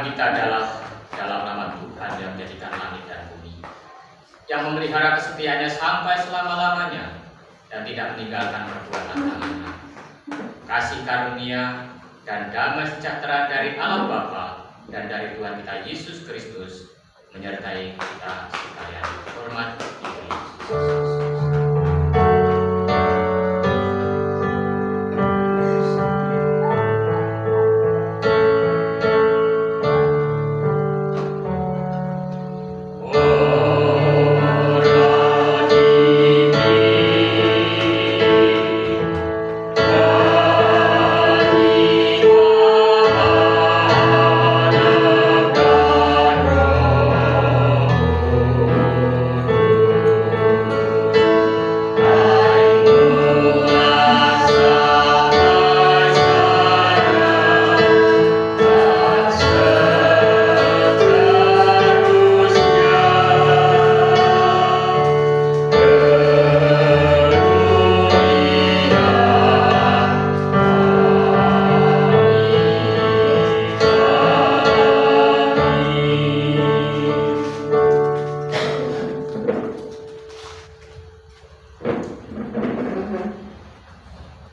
Tuhan kita adalah dalam nama Tuhan yang menjadikan langit dan bumi, yang memelihara kesetiaannya sampai selama-lamanya dan tidak meninggalkan perbuatan tangannya. Kasih karunia dan damai sejahtera dari Allah Bapa dan dari Tuhan kita Yesus Kristus menyertai kita sekalian. Hormat Yesus.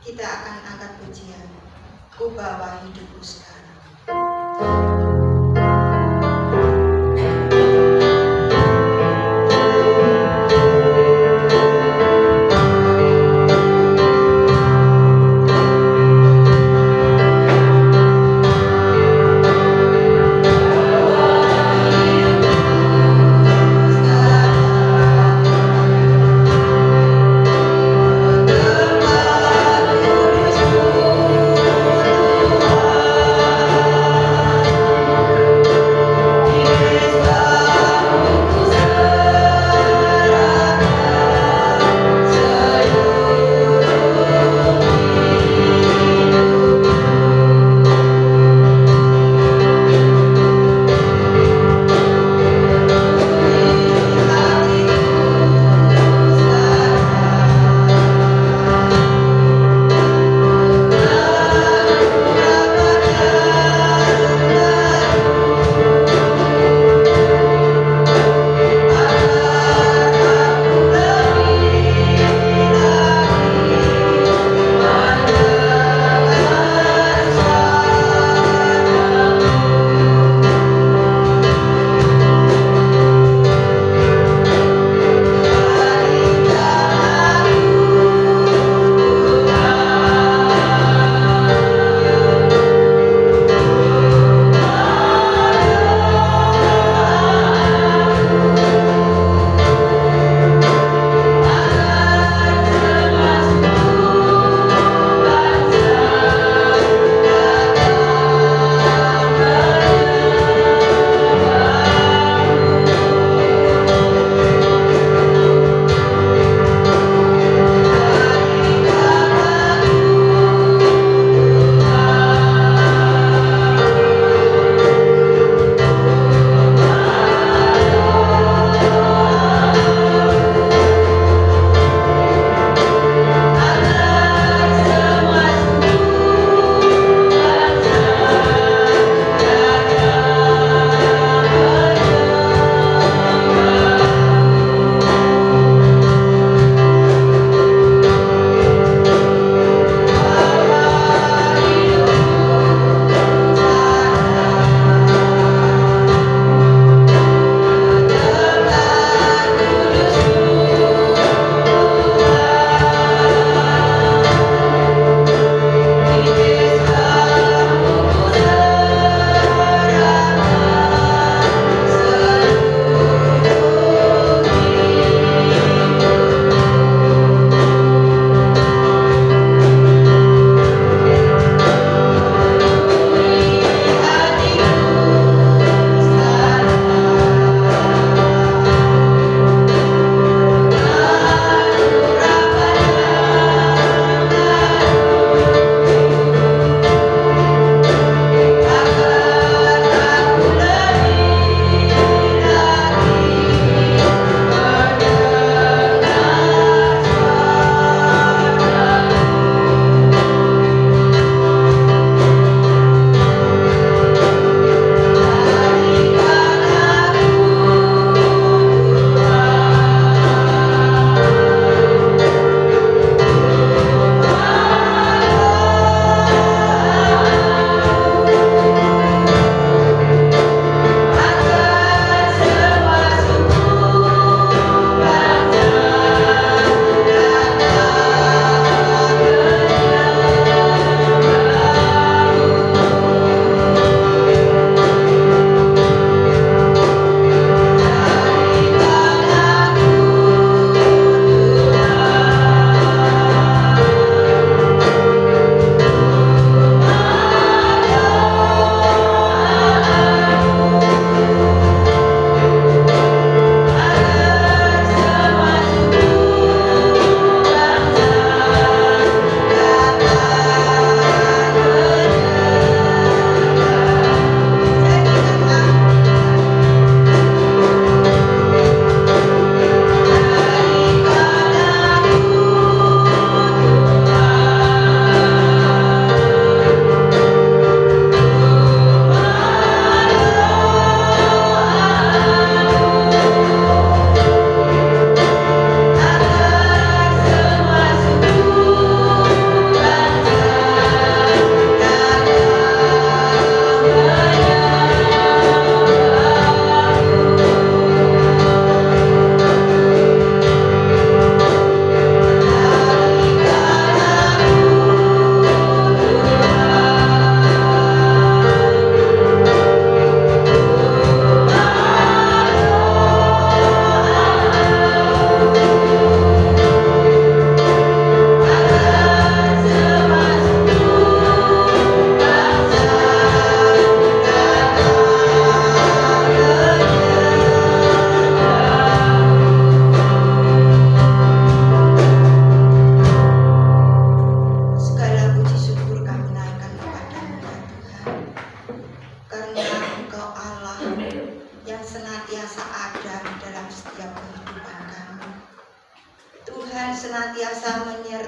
Kita akan angkat pujian, Ku bawa hidupku sekarang. Ku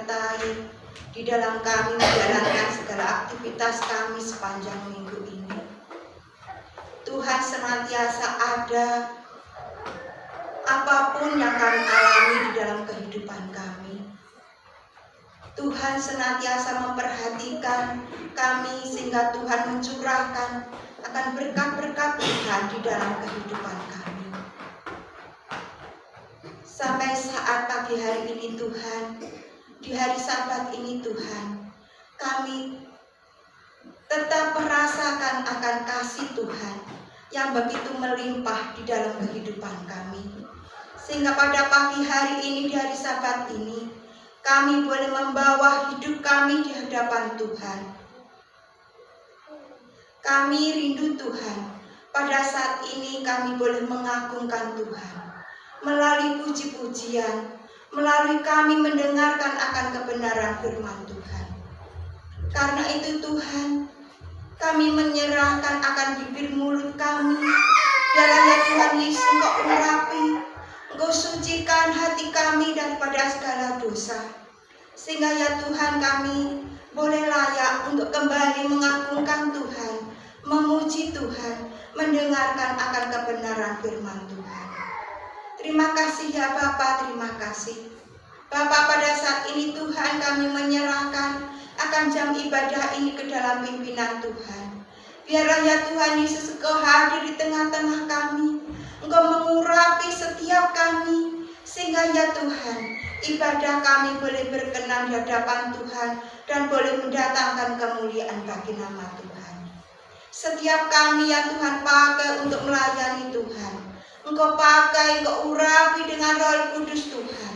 menyertai di dalam kami menjalankan segala aktivitas kami sepanjang minggu ini. Tuhan senantiasa ada apapun yang kami alami di dalam kehidupan kami. Tuhan senantiasa memperhatikan kami sehingga Tuhan mencurahkan akan berkat-berkat Tuhan di dalam kehidupan kami. Sampai saat pagi hari ini Tuhan, di hari Sabat ini Tuhan, kami tetap merasakan akan kasih Tuhan yang begitu melimpah di dalam kehidupan kami. Sehingga pada pagi hari ini, di hari Sabat ini, kami boleh membawa hidup kami di hadapan Tuhan. Kami rindu Tuhan, pada saat ini kami boleh mengagungkan Tuhan. Melalui puji-pujian, melalui kami mendengarkan akan kebenaran firman Tuhan. Karena itu Tuhan, kami menyerahkan akan bibir mulut kami. Biarlah ya Tuhan Yesus Engkau urapi, Engkau sucikan hati kami daripada segala dosa. Sehingga ya Tuhan kami boleh layak untuk kembali mengagungkan Tuhan, memuji Tuhan, mendengarkan akan kebenaran firman Tuhan. Terima kasih ya Bapa, terima kasih. Bapa, pada saat ini Tuhan kami menyerahkan akan jam ibadah ini ke dalam pimpinan Tuhan. Biarlah ya Tuhan Yesus Engkau hadir di tengah-tengah kami. Engkau mengurapi setiap kami. Sehingga ya Tuhan, ibadah kami boleh berkenan di hadapan Tuhan dan boleh mendatangkan kemuliaan bagi nama Tuhan. Setiap kami ya Tuhan pakai untuk melayani Tuhan. Engkau pakai, Engkau urapi dengan Roh Kudus Tuhan.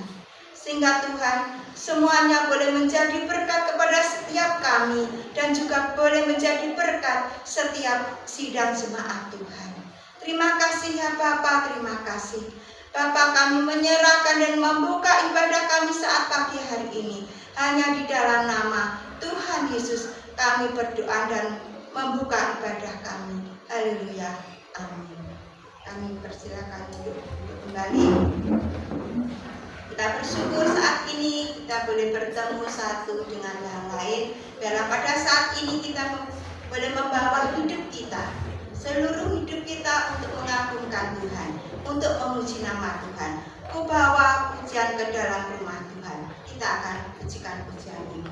Sehingga Tuhan, semuanya boleh menjadi berkat kepada setiap kami dan juga boleh menjadi berkat setiap sidang jemaat Tuhan. Terima kasih ya Bapa, terima kasih. Bapa, kami menyerahkan dan membuka ibadah kami saat pagi hari ini. Hanya di dalam nama Tuhan Yesus kami berdoa dan membuka ibadah kami. Haleluya. Amin. Kami persilakan untuk kembali. Kita bersyukur saat ini kita boleh bertemu satu dengan yang lain. Biarlah pada saat ini kita boleh membawa hidup kita, seluruh hidup kita untuk mengagungkan Tuhan, untuk memuji nama Tuhan. Ku bawa pujian ke dalam rumah Tuhan. Kita akan pujikan pujian ini.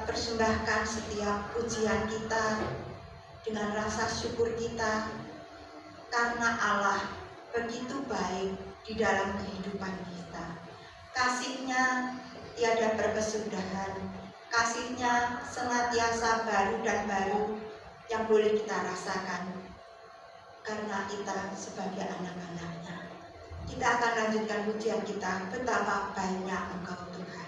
persembahkan setiap pujian kita dengan rasa syukur kita, karena Allah begitu baik di dalam kehidupan kita. Kasih-Nya tiada berkesudahan. Kasih-Nya senantiasa baru dan baru yang boleh kita rasakan karena kita sebagai anak-anak-Nya. Kita akan lanjutkan pujian kita, betapa baiknya Engkau Tuhan.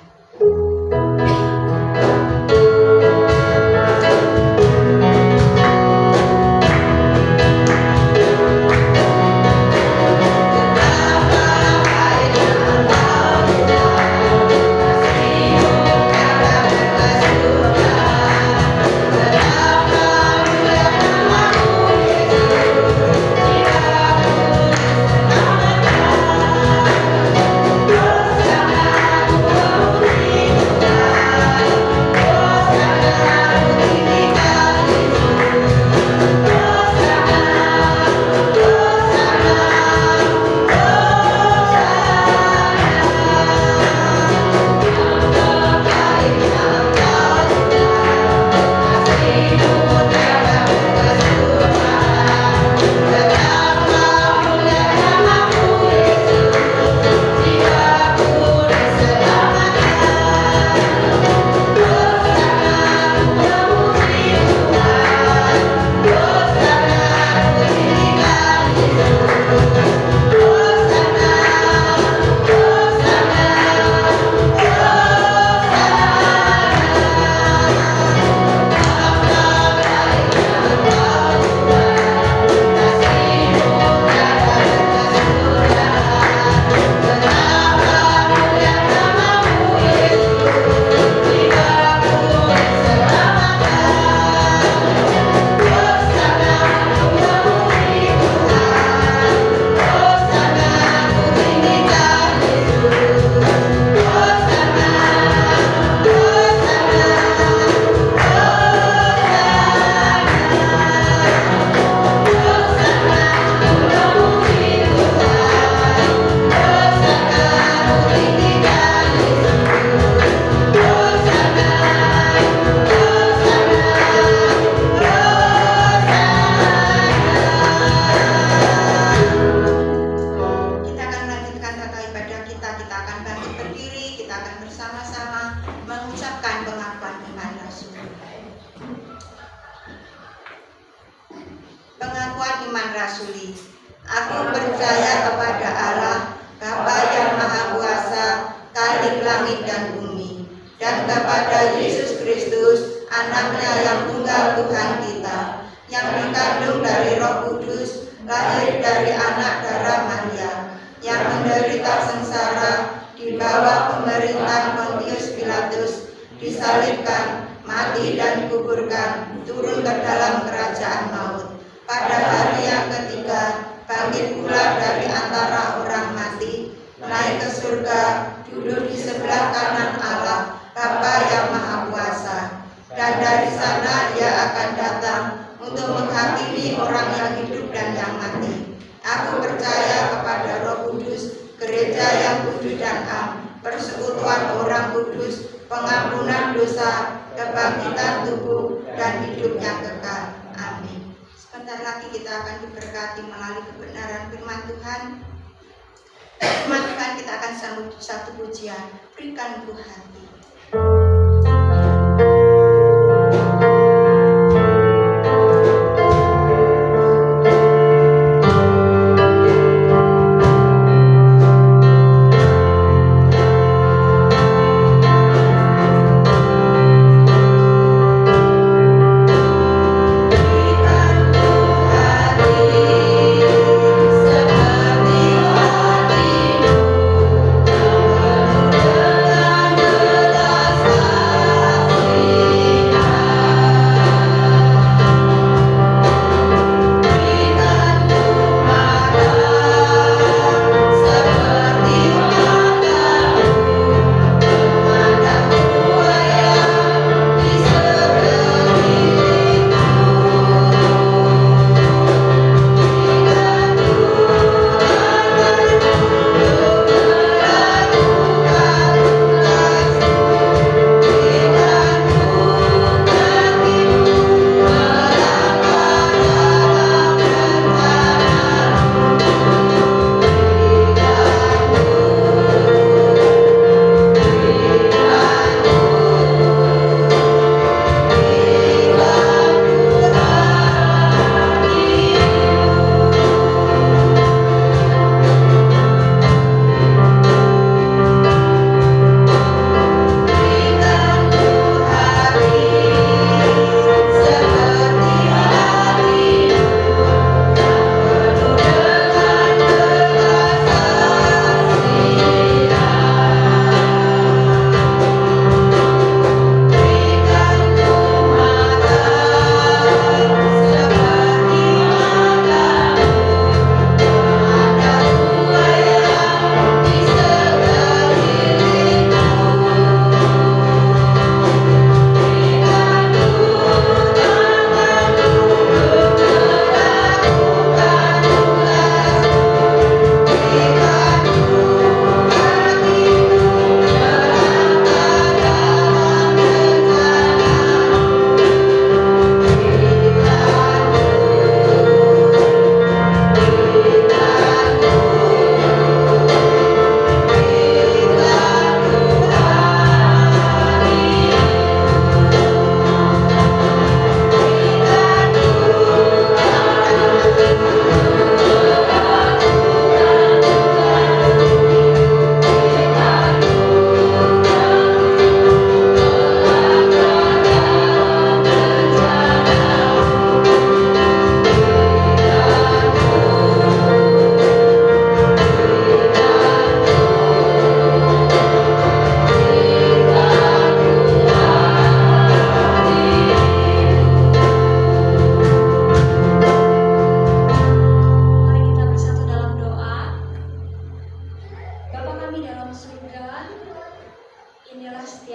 Satu pujian, berikan ku hati. Seperti hatimu,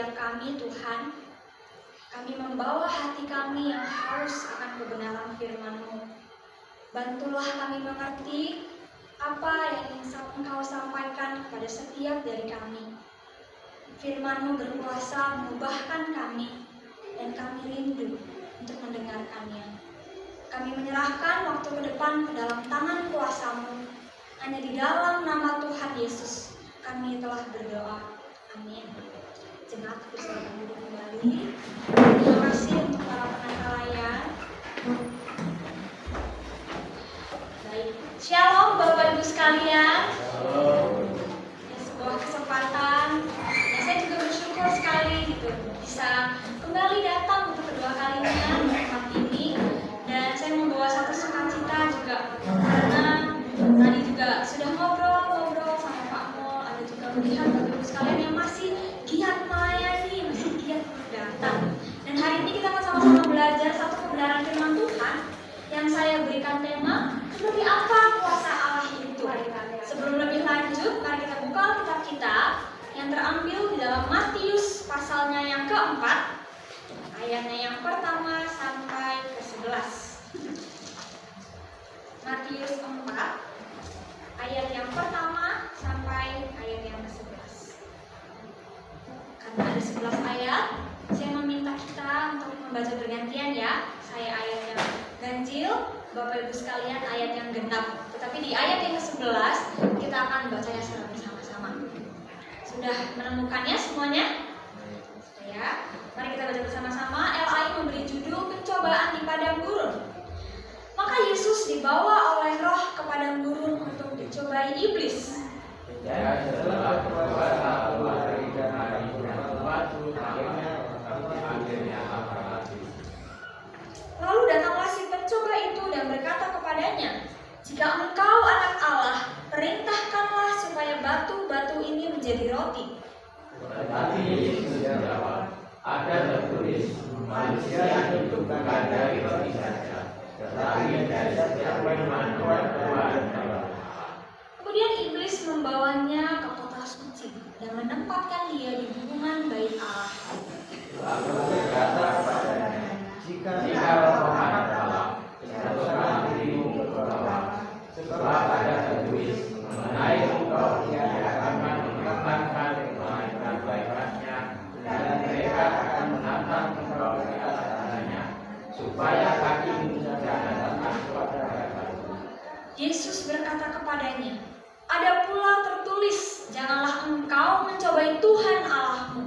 setiap kami, Tuhan. Kami membawa hati kami yang haus akan kebenaran firman-Mu. Bantulah kami mengerti apa yang ingin Engkau sampaikan kepada setiap dari kami. Firman-Mu berkuasa mengubahkan kami, dan kami rindu untuk mendengarkannya. Kami menyerahkan waktu ke depan ke dalam tangan kuasa-Mu. Hanya di dalam nama Tuhan Yesus kami telah berdoa. Amin. Jemaat bersama duduk kembali. Terima kasih untuk para penata layan. Baik, Shalom Bapak Ibu sekalian. Ya, sebuah kesempatan. Ya, saya juga bersyukur sekali gitu bisa kembali datang untuk kedua kalinya di tempat ini. Dan saya membawa satu sukacita juga karena tadi juga sudah ngobrol sama Pak Mol. Ada juga melihat Bapak Ibu sekalian yang masih giat melayani, masih giat datang. Dan hari ini kita akan sama-sama belajar satu kebenaran firman Tuhan yang saya berikan tema seperti apa kuasa Allah itu. Sebelum lebih lanjut, mari kita buka kitab kita yang terambil di dalam Matius pasalnya yang keempat, ayatnya yang pertama sampai ke-11. Matius 4 ayat yang pertama sampai ayat yang ke-11. Karena ada 11 ayat, saya meminta kita untuk membaca bergantian ya. Saya ayat yang ganjil, Bapak Ibu sekalian ayat yang genap. Tetapi di ayat yang ke-11 kita akan bacanya secara bersama-sama. Sudah menemukannya semuanya? Ya. Mari kita baca bersama-sama. LAI memberi judul pencobaan di padang gurun. Maka Yesus dibawa oleh Roh ke padang gurun untuk dicobai iblis. Ya, setelah berpuasa keluar dari hari batu, akhirnya lapar lagi. Lalu datanglah si pencoba itu dan berkata kepadanya, "Jika engkau anak Allah, perintahkanlah supaya batu-batu ini menjadi roti." Tetapi Yesus menjawab, "Ada tertulis, manusia hidup bukan dari roti saja, tetapi dari setiap firman yang keluar dari Allah." Kemudian iblis membawanya ke kota suci dan menempatkan dia di gunungan bait Allah. Lalu berkata kepadanya, "Jika Tuhan Allah, jatuhkan dirimu ke bawah, sebab ada tertulis mengenai engkau dia akan menempatkan malaikat-malaikatnya, dan mereka akan menatang engkau di atas tangannya, supaya kakimu jangan terangkat pada batu." Yesus berkata kepadanya, "Ada pula tertulis, janganlah engkau mencobai Tuhan Allahmu."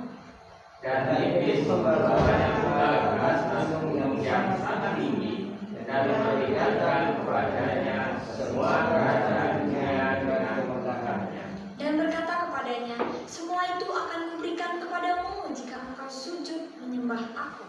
Dan iblis membawanya pula ke atas gunung yang sangat tinggi, dan memperlihatkan kepadanya semua kerajaan dunia dengan kemudahannya. Dan berkata kepadanya, "Semua itu akan kuberikan kepadamu jika engkau sujud menyembah aku."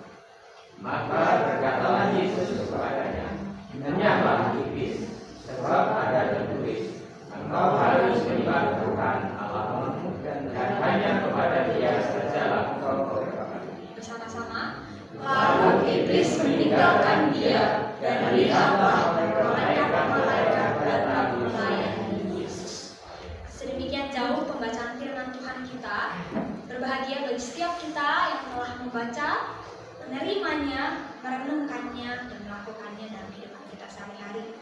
Maka berkatalah Yesus kepadanya, "Enyahlah iblis, sebab ada tertulis, engkau harus menyembah Tuhan Allahmu, dan hanya kepada Dia sajalah engkau beribadah." Bersama-sama, lalu iblis meninggalkan dia, dan lihatlah malaikat-malaikat datang melayani Yesus. Sedemikian jauh pembacaan firman Tuhan kita. Berbahagia bagi setiap kita yang telah membaca, menerimanya, merenungkannya, dan melakukannya dalam kehidupan kita sehari-hari.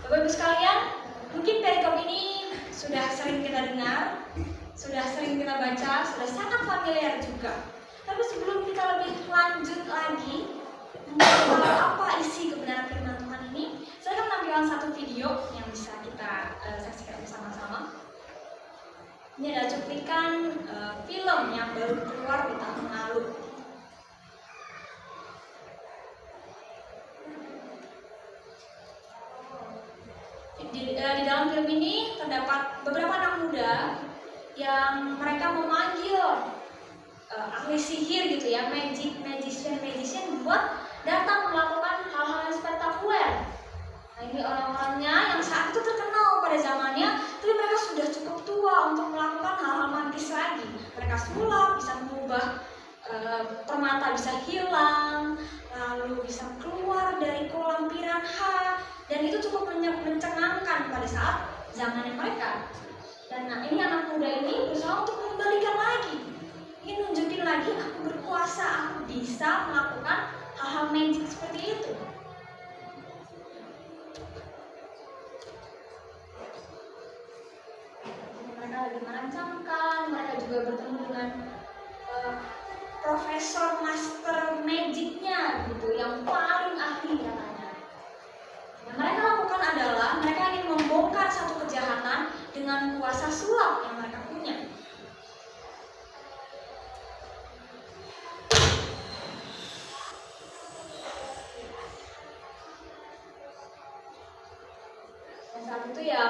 Bapak Ibu sekalian, mungkin perikop ini sudah sering kita dengar, sudah sering kita baca, sudah sangat familiar juga. Tapi sebelum kita lebih lanjut lagi mengenai apa isi kebenaran firman Tuhan ini, saya akan menampilkan satu video yang bisa kita saksikan bersama-sama. Ini adalah cuplikan film yang baru keluar di tahun lalu. Di dalam film ini terdapat beberapa anak muda yang mereka memanggil ahli sihir gitu ya, magician buat datang melakukan hal-hal yang spektakuler. Nah, ini orang-orangnya yang saat itu terkenal pada zamannya, tapi mereka sudah cukup tua untuk melakukan hal-hal magis lagi. Mereka sulap, bisa mengubah permata bisa hilang, lalu bisa keluar dari kolam piranha, dan itu cukup mencengangkan pada saat zamannya mereka. Dan nah, ini anak muda ini berusaha untuk mengembalikan lagi ingin nunjukin lagi aku berkuasa, aku bisa melakukan hal-hal magic seperti itu. Mereka lagi merancangkan, mereka juga bertemu dengan profesor master magicnya gitu, yang paling ahli katanya. Yang mereka lakukan adalah mereka ingin membongkar satu kejahatan dengan kuasa sulap yang mereka punya. Dan saat itu ya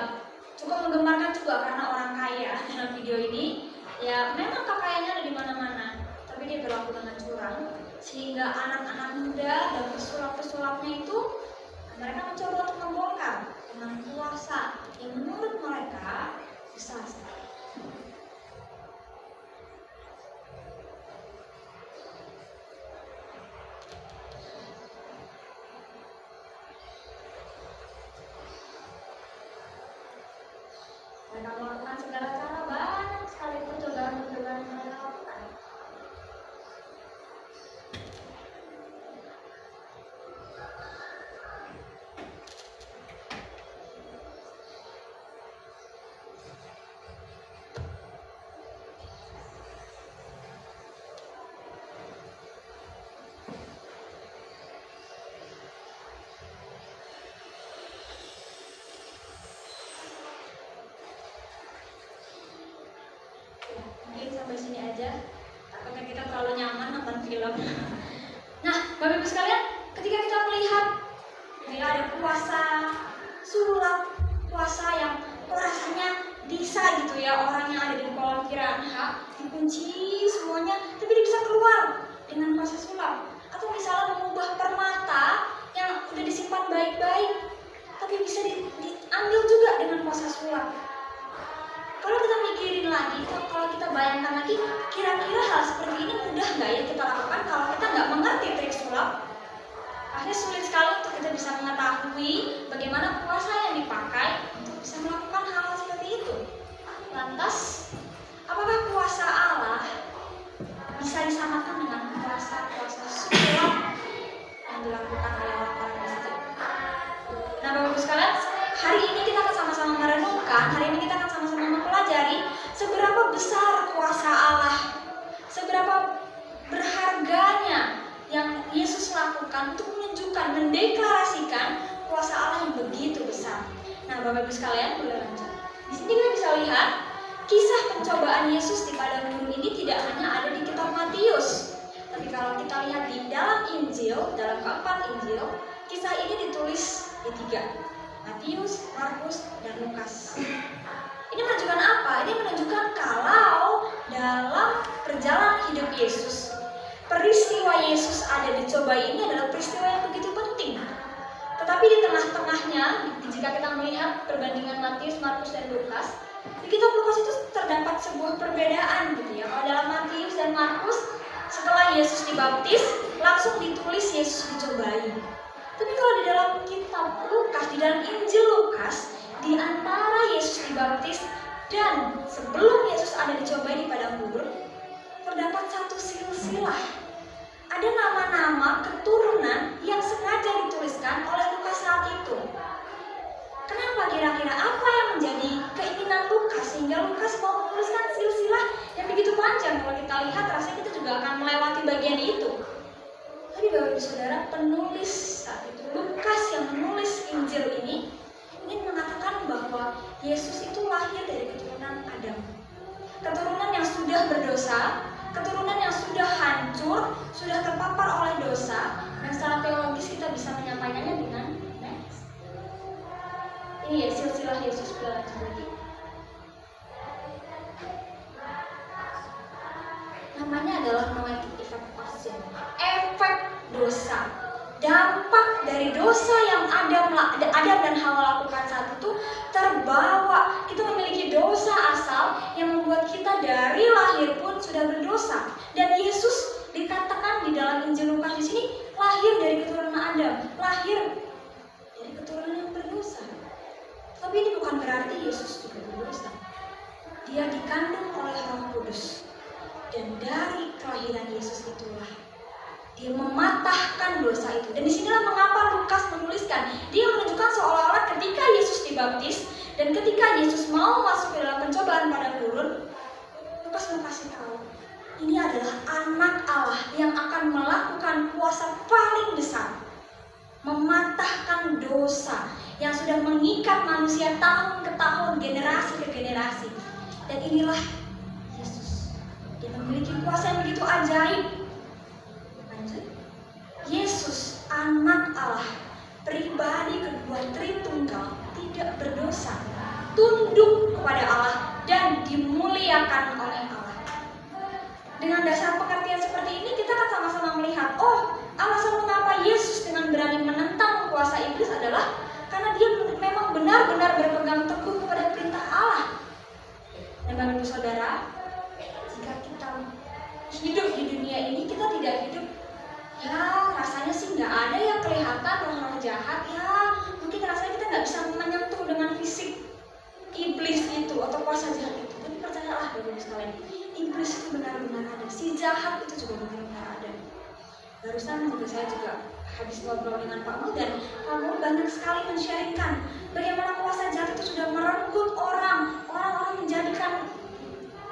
cukup menggemarkan juga karena orang kaya dalam video ini ya memang kekayaannya ada di mana-mana, tapi dia berlaku dengan curang sehingga anak-anak muda dan pesulap-pesulapnya itu mereka mencoba untuk membongkar dengan kuasa yang menurut mereka besar sekali. Mereka melakukan segala cara, banyak sekali percobaan-percobaan yang mereka lakukan. Mungkin sampai sini aja, takutnya kita terlalu nyaman nonton film. Nah, Bapak Ibu sekalian, ketika kita melihat ya ada kuasa sulap, kuasa yang rasanya bisa gitu ya, orang yang ada di kolam kiraan H dikunci semuanya, tapi dia bisa keluar dengan kuasa sulap. Atau misalnya mengubah permata yang udah disimpan baik-baik, tapi bisa diambil juga dengan kuasa sulap. Kalau kita mikirin lagi, kalau kita bayangkan lagi, kira-kira hal seperti ini mudah nggak ya kita lakukan kalau kita nggak mengerti trik sulap? Akhirnya sulit sekali untuk kita bisa mengetahui bagaimana kuasa yang dipakai untuk bisa melakukan hal-hal seperti itu. Lantas, apakah kuasa Allah bisa disamakan dengan kuasa-kuasa sulap yang dilakukan oleh orang-orang Kristen? Nah, Bapak-Ibu sekalian, hari ini kita akan sama-sama merenungkan, hari ini kita akan sama-sama mempelajari seberapa besar kuasa Allah, seberapa berharganya yang Yesus lakukan untuk menunjukkan, mendeklarasikan kuasa Allah yang begitu besar. Nah, Bapak Ibu sekalian, boleh lanjut. Di sini kita bisa lihat kisah pencobaan Yesus di padang gurun ini tidak hanya ada di kitab Matius, tapi kalau kita lihat di dalam Injil, dalam keempat Injil, kisah ini ditulis di 3. Matius, Markus, dan Lukas. Ini menunjukkan apa? Ini menunjukkan kalau dalam perjalanan hidup Yesus, peristiwa Yesus ada dicoba ini adalah peristiwa yang begitu penting. Tetapi di tengah-tengahnya, jika kita melihat perbandingan Matius, Markus, dan Lukas, di kitab Lukas itu terdapat sebuah perbedaan gitu ya. Kalau dalam Matius dan Markus, setelah Yesus dibaptis, langsung ditulis Yesus dicobai. Tapi kalau di dalam kitab Lukas, di dalam Injil Lukas, di antara Yesus dibaptis dan sebelum Yesus ada dicobai di padang gurun, terdapat satu silsilah. Ada nama-nama keturunan yang sengaja dituliskan oleh Lukas saat itu. Kenapa kira-kira? Apa yang menjadi keinginan Lukas sehingga Lukas mau menuliskan silsilah yang begitu panjang? Kalau kita lihat, rasanya kita juga akan melewati bagian itu. Tapi Bapak Ibu Saudara, penulis saat itu, Lukas yang menulis Injil ini ingin mengatakan bahwa Yesus itu lahir dari keturunan Adam. Keturunan yang sudah berdosa, keturunan yang sudah hancur, sudah terpapar oleh dosa, dan secara teologis kita bisa menyampaikannya dengan next. Ini ya silsilah Yesus berlanjut. Namanya adalah noetic effect passion, efek dosa. Dampak dari dosa yang Adam dan Hawa lakukan saat itu terbawa. Kita memiliki dosa asal yang membuat kita dari lahir pun sudah berdosa. Dan Yesus dikatakan di dalam Injil Lukas di sini lahir dari keturunan Adam, lahir dari keturunan yang berdosa. Tapi ini bukan berarti Yesus juga berdosa. Dia dikandung oleh Roh Kudus. Dan dari kelahiran Yesus itulah dia mematahkan dosa itu. Dan disinilah mengapa Lukas menuliskan, dia menunjukkan seolah-olah ketika Yesus dibaptis dan ketika Yesus mau masuk ke dalam pencobaan pada gurun, Lukas mau kasih tahu, ini adalah anak Allah yang akan melakukan kuasa paling besar, mematahkan dosa yang sudah mengikat manusia tahun ke tahun, generasi ke generasi. Dan inilah Yesus. Dia memiliki kuasa yang begitu ajaib. Lanjut. Yesus, anak Allah, pribadi kedua Tritunggal, tidak berdosa, tunduk kepada Allah dan dimuliakan oleh Allah. Dengan dasar pengertian seperti ini, kita akan sama-sama melihat, oh, alasan mengapa Yesus dengan berani menentang kuasa iblis adalah karena dia memang benar-benar berpegang teguh kepada perintah Allah. Dan Bapak Ibu Saudara, jika kita hidup di dunia ini, kita tidak hidup, ya rasanya sih nggak ada yang kelihatan roh-roh jahat, ya mungkin rasanya kita nggak bisa menyentuh dengan fisik iblis itu atau kuasa jahat itu. Tapi percayalah Bapak Ibu sekalian, iblis itu benar-benar ada, si jahat itu juga benar-benar ada. Barusan saya juga habis ngobrol dengan Pak Mul, dan Pak Mul banyak sekali men-sharingkan bagaimana kuasa jahat itu sudah merenggut orang menjadikan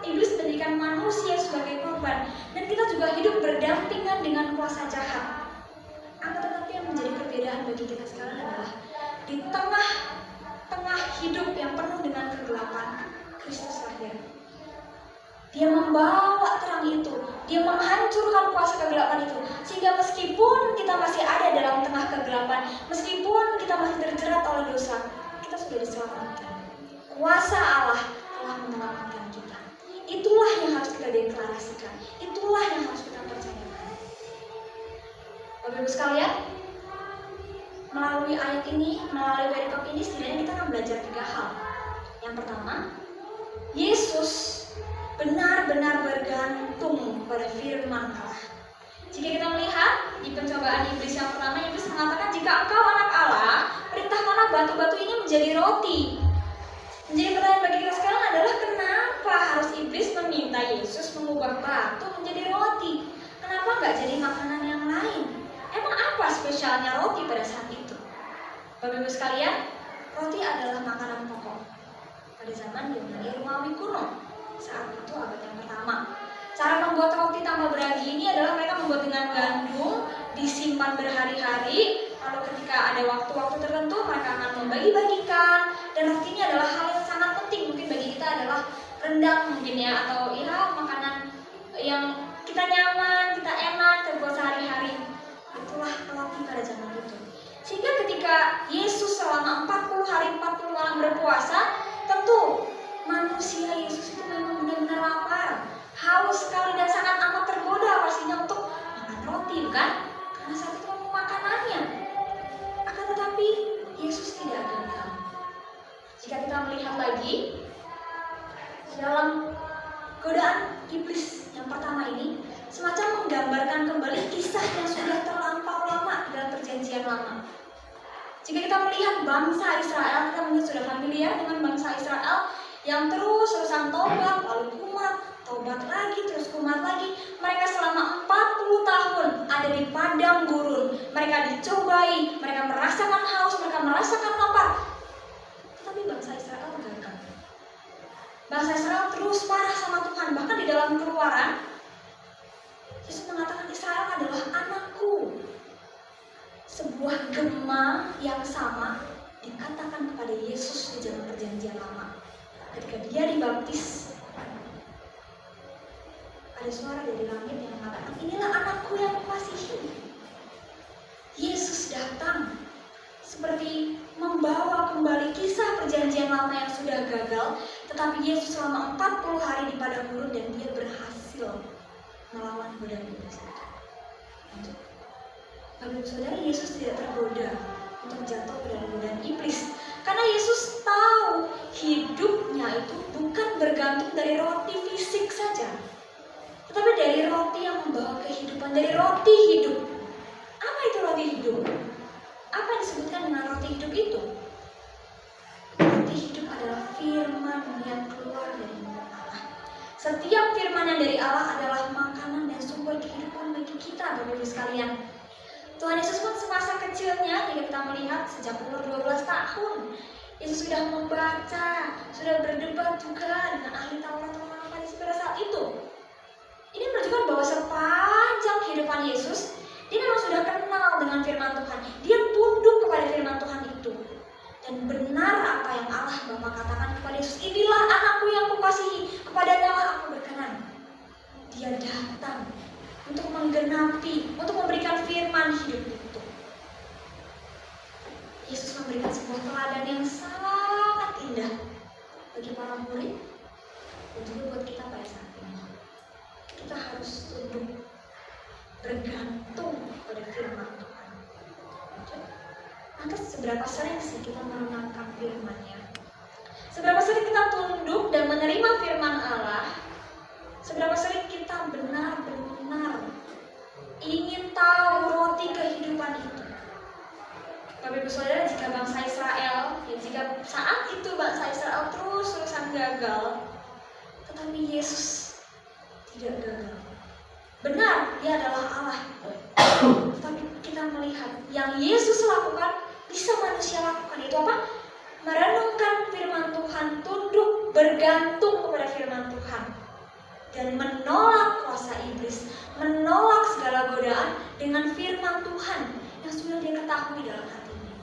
iblis, menjadikan manusia sebagai korban. Dan kita juga hidup berdampingan dengan kuasa jahat. Akan tetapi yang menjadi perbedaan bagi kita sekarang adalah di tengah hidup yang penuh dengan kegelapan, Kristus lahir. Dia membawa terang itu, dia menghancurkan kuasa kegelapan itu, sehingga meskipun kita masih ada dalam tengah kegelapan, meskipun kita masih terjerat oleh dosa, kita sudah diselamatkan. Kuasa Allah telah menyelamatkan kita. Itulah yang harus kita deklarasikan, itulah yang harus kita percayakan. Bapak Ibu sekalian, melalui ayat ini, melalui perikop ini, setidaknya kita akan belajar 3 hal. Yang pertama, Yesus benar-benar bergantung pada firman Allah. Jika kita melihat di pencobaan iblis yang pertama, iblis mengatakan, jika engkau anak Allah, perintahkanlah batu-batu ini menjadi roti. Menjadi pertanyaan bagi kita sekarang adalah, kenapa harus iblis meminta Yesus mengubah batu menjadi roti? Kenapa nggak jadi makanan yang lain? Emang apa spesialnya roti pada saat itu? Bapak Ibu sekalian, roti adalah makanan pokok pada zaman Yunani Romawi kuno. Saat itu abad yang pertama. Cara membuat roti tambah beragi ini adalah mereka membuat dengan gandum, disimpan berhari-hari, lalu ketika ada waktu-waktu tertentu mereka akan membagi-bagikan. Dan roti ini adalah hal yang sangat penting, mungkin bagi kita adalah rendang mungkin ya, atau ya makanan yang kita nyaman, kita enak, terbuat sehari-hari. Itulah roti pada zaman itu. Sehingga ketika Yesus selama 40 hari 40 malam berpuasa, tentu manusia Yesus itu memang benar-benar lapar, haus sekali, dan sangat amat tergoda pastinya untuk makan roti, bukan? Karena saat itu memang makanannya. Akan tetapi Yesus tidak gagal. Jika kita melihat lagi dalam godaan iblis yang pertama ini, semacam menggambarkan kembali kisah yang sudah terlampau lama dalam perjanjian lama. Jika kita melihat bangsa Israel, kita mungkin sudah familiar dengan bangsa Israel yang terus-terusan tobat, lalu kumat, tobat lagi, terus kumat lagi. Mereka selama 40 tahun ada di padang gurun. Mereka dicobai, mereka merasakan haus, mereka merasakan lapar. Tetapi bangsa Israel gagal. Bangsa Israel terus marah sama Tuhan. Bahkan di dalam Keluaran, Yesus mengatakan Israel adalah anakku. Sebuah gema yang sama dikatakan kepada Yesus di zaman perjanjian lama. Ketika dia dibaptis, ada suara dari langit yang mengatakan, inilah anakku yang kukasihi. Yesus datang seperti membawa kembali kisah perjanjian lama yang sudah gagal, tetapi Yesus selama 40 hari di padang gurun dan dia berhasil melawan godaan iblis. Bapak Ibu Saudara, Yesus tidak tergoda untuk jatuh ke dalam godaan iblis. Karena Yesus tahu hidupnya itu bukan bergantung dari roti fisik saja, tetapi dari roti yang membawa kehidupan, dari roti hidup. Apa itu roti hidup? Apa yang disebutkan dengan roti hidup itu? Roti hidup adalah firman yang keluar dari mulut Allah. Setiap firman yang dari Allah adalah makanan dan sumber kehidupan bagi kita, Bapak Ibu sekalian. Tuhan Yesus pun semasa kecilnya, jika kita melihat sejak umur 12 tahun, Yesus sudah membaca, sudah berdebat juga dengan ahli Taurat orang Farisi pada saat itu. Ini menunjukkan bahwa sepanjang kehidupan Yesus, dia memang sudah kenal dengan firman Tuhan. Dia tunduk kepada firman Tuhan itu. Dan benar apa yang Allah Bapa katakan kepada Yesus, inilah anakku yang kukasihi, kepadanya lah aku berkenan. Dia datang untuk menggenapi, untuk memberikan firman hidup itu. Yesus memberikan sebuah teladan yang sangat indah bagi para murid dan juga buat kita pada saat ini. Kita harus tunduk, bergantung pada firman Tuhan. Lantas seberapa sering sih kita merenungkan firman-Nya? Seberapa sering kita tunduk dan menerima firman Allah? Seberapa sering kita benar-benar ingin tahu roti kehidupan itu? Bapak Ibu Saudara, jika bangsa Israel, jika saat itu bangsa Israel terus-terusan gagal, tetapi Yesus tidak gagal. Benar, dia adalah Allah. Tetapi kita melihat yang Yesus lakukan bisa manusia lakukan. Itu apa? Merenungkan firman Tuhan, tunduk, bergantung kepada firman Tuhan, dan menolak kuasa iblis, menolak segala godaan dengan firman Tuhan yang sudah dia ketahui dalam hatinya.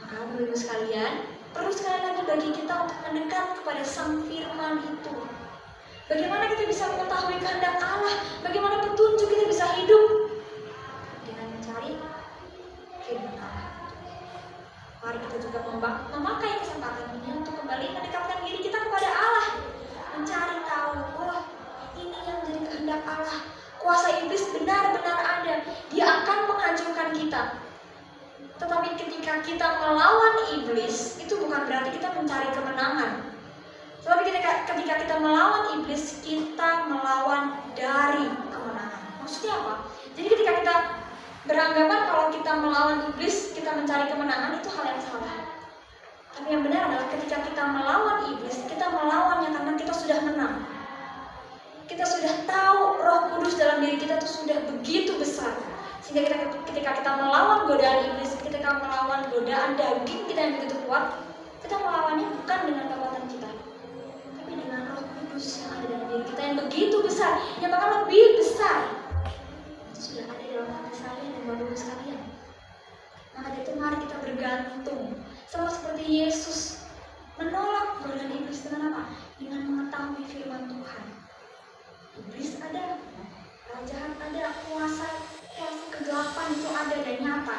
Maka Bapak Ibu sekalian, perlu sekali lagi bagi kita untuk mendekat kepada sang firman itu. Bagaimana kita bisa mengetahui kehendak Allah? Bagaimana petunjuk kita bisa hidup? Dengan mencari firman Allah. Mari kita juga memakai kesempatan ini untuk kembali mendekatkan diri kita kepada Allah. Mencari tahu, oh ini yang menjadi kehendak Allah. Kuasa iblis benar-benar ada. Dia akan menghancurkan kita. Tetapi ketika kita melawan iblis, itu bukan berarti kita mencari kemenangan. Tetapi ketika kita melawan iblis, kita melawan dari kemenangan. Maksudnya apa? Jadi ketika kita beranggapan kalau kita melawan iblis, kita mencari kemenangan, itu hal yang salah. Tapi yang benar adalah ketika kita melawan iblis, kita melawannya karena kita sudah menang. Kita sudah tahu Roh Kudus dalam diri kita itu sudah begitu besar. Sehingga ketika kita melawan godaan iblis, ketika melawan godaan daging kita yang begitu kuat, kita melawannya bukan dengan kekuatan kita, tapi dengan Roh Kudus yang ada dalam diri kita yang begitu besar, yang bahkan lebih besar. Itu sudah ada dalam hati saya dan Bapak Ibu sekalian. Maka itu mari kita bergantung, sama seperti Yesus menolak godaan iblis dengan apa? Dengan mengetahui firman Tuhan. Iblis ada, roh jahat ada, kuasa kegelapan itu ada dan nyata.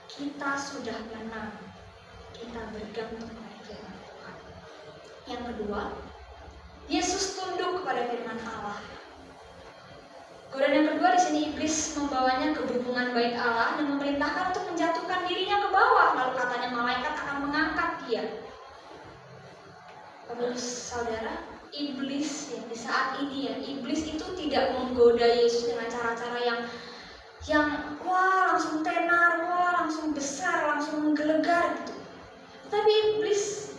Kita sudah menang. Kita bergantung pada firman Tuhan. Yang kedua, Yesus tunduk kepada firman Allah. Godaan yang kedua di sini iblis membawanya ke hubungan bait Allah dan memerintahkan untuk menjatuhkan dirinya ke bawah. Lalu katanya malaikat akan mengangkat dia. Bapak Saudara, iblis ya, di saat ini ya, iblis itu tidak menggoda Yesus dengan cara-cara yang wah langsung tenar, wah langsung besar, langsung menggelegar gitu. Tapi iblis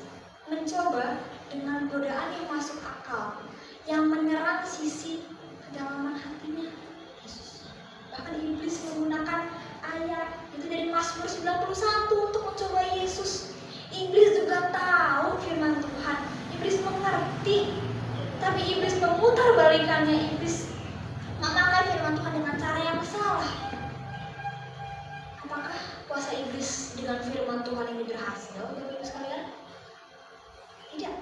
mencoba dengan godaan yang masuk akal, yang menyerang sisi kedalaman hatinya Yesus. Bahkan iblis menggunakan ayat itu dari Mazmur 91 untuk mencoba Yesus. Iblis juga tahu firman Tuhan, iblis mengerti, tapi iblis memutar balikannya, iblis memakai firman Tuhan dengan cara yang salah. Apakah kuasa iblis dengan firman Tuhan ini berhasil, Bapak Ibu sekalian? Tidak.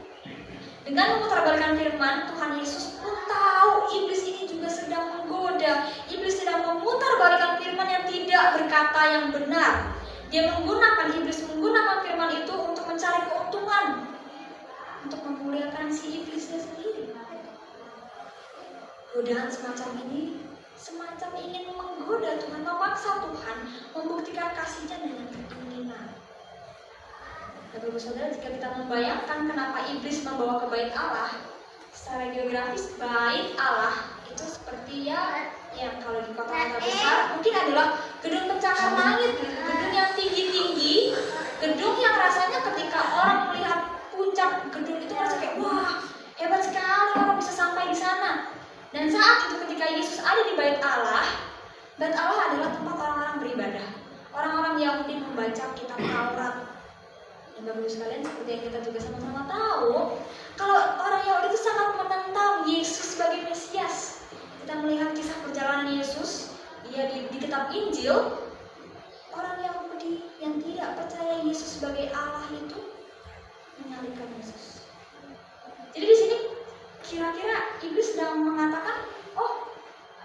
Dengan memutarbalikkan firman, Tuhan Yesus pun tahu iblis ini juga sedang menggoda. Iblis sedang memutarbalikkan firman yang tidak berkata yang benar. Iblis menggunakan firman itu untuk mencari keuntungan, untuk memuliakan si iblisnya sendiri. Godaan semacam ini semacam ingin menggoda Tuhan, memaksa Tuhan membuktikan kasihnya dengan keturunan. Bapak Ibu Saudara, jika kita membayangkan kenapa iblis membawa ke bait Allah, secara geografis bait Allah itu seperti ya kalau di kota-kota besar mungkin adalah gedung pencakar langit, gedung yang tinggi-tinggi, gedung yang rasanya ketika orang melihat puncak gedung itu merasa kayak wah hebat ketika Yesus ada di bait Allah adalah tempat orang-orang beribadah. Orang-orang Yahudi membaca kitab Taurat. Dan Bapak Ibu sekalian, seperti yang kita juga sama-sama tahu, kalau orang Yahudi itu sangat menentang Yesus sebagai Mesias. Kita melihat kisah perjalanan Yesus, dia di kitab Injil, orang Yahudi yang tidak percaya Yesus sebagai Allah itu menyalibkan Yesus. Jadi di sini kira-kira iblis sedang mengatakan, oh,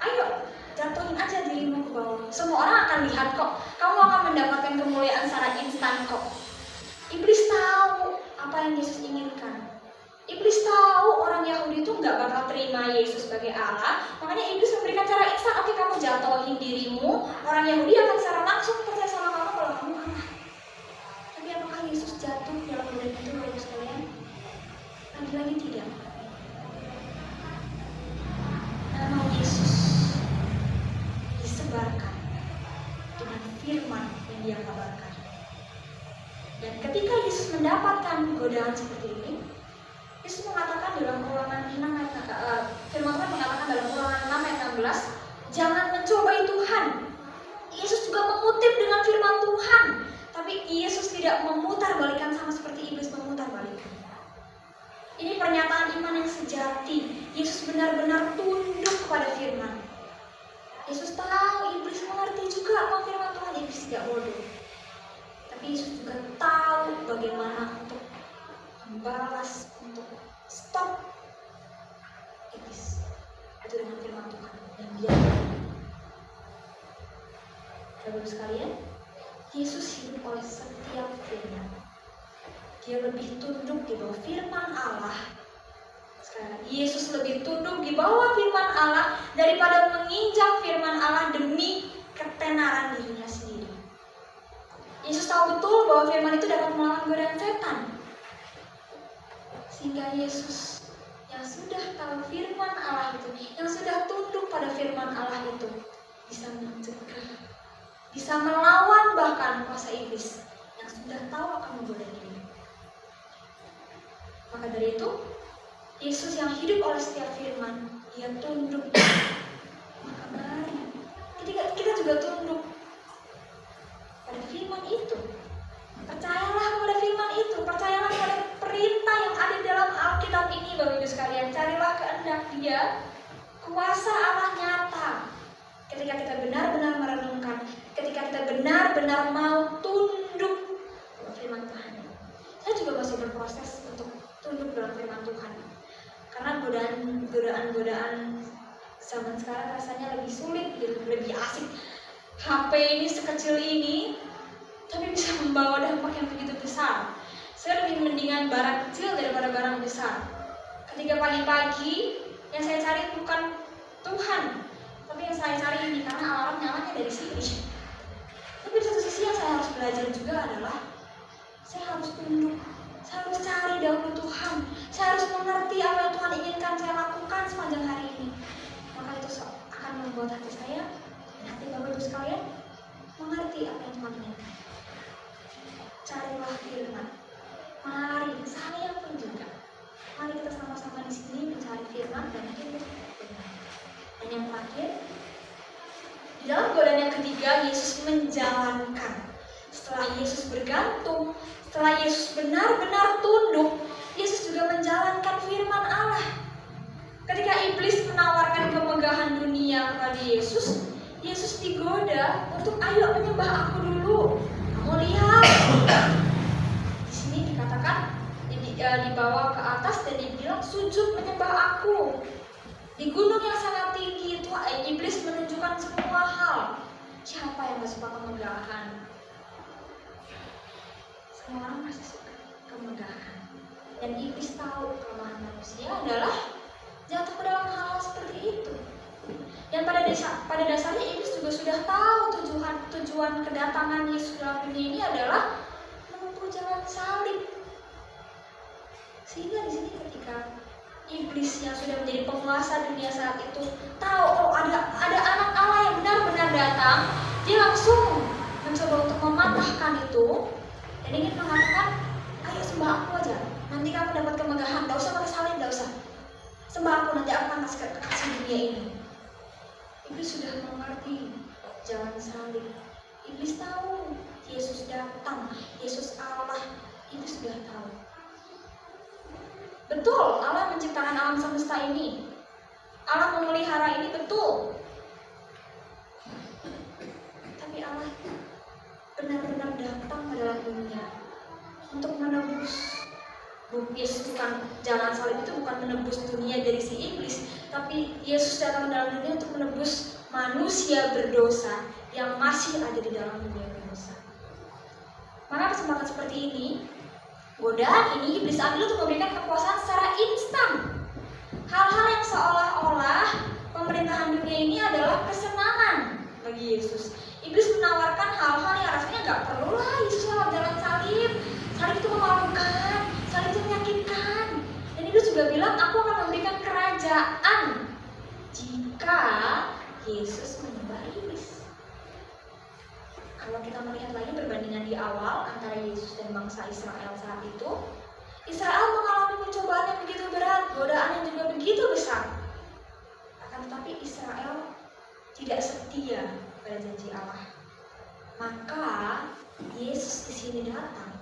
ayo jatuhin aja dirimu ke bawah. Semua orang akan lihat kok. Kamu akan mendapatkan kemuliaan secara instan kok. Iblis tahu apa yang Yesus inginkan. Iblis tahu orang Yahudi itu nggak bakal terima Yesus sebagai Allah. Makanya iblis memberikan cara instan. Oke, kamu jatuhin dirimu. Orang Yahudi akan secara langsung percaya sama kamu kalau kamu Allah. Tapi apakah Yesus jatuh dalam godaan itu, Bapak sekalian? Lagi-lagi tidak. Nama Yesus disebarkan dengan firman yang dia kabarkan. Dan ketika Yesus mendapatkan godaan seperti ini, Yesus mengatakan dalam Ulangan 6 ayat firman Tuhan mengatakan dalam Ulangan 6 ayat 16, jangan mencobai Tuhan. Yesus juga mengutip dengan firman Tuhan, tapi Yesus tidak memutarbalikkan sama seperti iblis memutarbalikkan. Ini pernyataan iman yang sejati. Yesus benar-benar tunduk kepada firman. Yesus tahu iblis mengerti juga apa firman Tuhan. Iblis tidak bodoh. Tapi Yesus juga tahu bagaimana untuk membalas, untuk stop iblis. Itu dengan firman Tuhan. Dan dia Bapak-Ibu sekalian, Yesus hidup oleh setiap firman. Dia lebih tunduk di bawah firman Allah. Sekarang Yesus lebih tunduk di bawah firman Allah daripada menginjak firman Allah demi ketenaran dirinya sendiri. Yesus tahu betul bahwa firman itu dapat melawan godaan setan. Sehingga Yesus yang sudah tahu firman Allah itu, yang sudah tunduk pada firman Allah itu, bisa mencegah, bisa melawan bahkan kuasa iblis yang sudah tahu akan menggoda diri. Maka dari itu, Yesus yang hidup oleh setiap firman, dia tunduk. Maka mari kita juga tunduk pada firman itu. Percayalah kepada firman itu, percayalah kepada perintah yang ada di dalam Alkitab ini, Bapak Ibu sekalian. Carilah kehendak Dia, kuasa Allah nyata. Ketika kita benar-benar merenungkan, ketika kita benar-benar mau tunduk kepada firman Tuhan. Saya juga masih berproses untuk tunduk dalam firman Tuhan. Karena godaan zaman sekarang rasanya lebih sulit, lebih asik. HP ini sekecil ini, tapi bisa membawa dampak yang begitu besar. Saya lebih mendingan barang kecil daripada barang besar. Ketika pagi-pagi, yang saya cari bukan Tuhan, tapi yang saya cari ini karena alarm nyalanya dari sini. Tapi di satu sisi yang saya harus belajar juga adalah saya harus tunduk. Saya harus cari dahulu Tuhan. Saya harus mengerti apa yang Tuhan inginkan saya lakukan sepanjang hari ini. Maka itu akan membuat hati saya dan hati Bapak Ibu sekalian mengerti apa yang Tuhan inginkan. Carilah firman. Mari, saya pun juga. Mari kita sama-sama di sini mencari firman dan hidup benar. Dan yang terakhir, di dalam godaan yang ketiga, Yesus menjalankan. Setelah Yesus bergantung, setelah Yesus benar-benar tunduk, Yesus juga menjalankan firman Allah. Ketika iblis menawarkan kemegahan dunia kepada Yesus, Yesus digoda untuk ayo menyembah aku dulu. Kamu lihat, di sini dikatakan dibawa ke atas dan dibilang sujud menyembah aku. Di gunung yang sangat tinggi itu iblis menunjukkan semua hal. Siapa yang gak suka kemegahan? Semua orang masih suka kemegahan. Dan iblis tahu kelemahan manusia adalah jatuh ke dalam hal seperti itu. Dan pada dasarnya iblis juga sudah tahu tujuan kedatangan Yesus dalam dunia ini adalah menempuh jalan salib. Sehingga di sini ketika iblis yang sudah menjadi penguasa dunia saat itu tahu ada anak Allah yang benar-benar datang, dia langsung mencoba untuk mematahkan itu dan ingin mengatakan, ayo sembah aku aja, nanti kamu dapat kemegahan, gak usah pakai salib, gak usah. Sembah aku, nanti aku akan kasih dunia ini. Iblis sudah mengerti jalan salib. Iblis tahu Yesus datang, Yesus Allah. Iblis sudah tahu. Betul, Allah menciptakan alam semesta ini. Allah memelihara ini, betul. Tapi Allah benar-benar datang ke dalam dunia untuk menebus. Yesus bukan, jalan salib itu bukan menebus dunia dari si iblis, tapi Yesus datang ke dalam dunia untuk menebus manusia berdosa yang masih ada di dalam dunia berdosa. Maka kesempatan seperti ini, godaan ini iblis ambil untuk memberikan kekuasaan secara instan. Hal-hal yang seolah-olah pemerintahan dunia ini adalah kesenangan bagi Yesus. Iblis menawarkan hal-hal yang rasanya gak perlulah Yesus lewat jalan salib. Salib itu memalukan, salib itu menyakitkan. Dan Iblis juga bilang, aku akan memberikan kerajaan jika Yesus menyembah iblis. Kalau kita melihat lagi perbandingan di awal antara Yesus dan bangsa Israel saat itu, Israel mengalami pencobaan yang begitu berat, godaan yang juga begitu besar. Akan tetapi Israel tidak setia pada janji Allah. Maka Yesus di sini datang.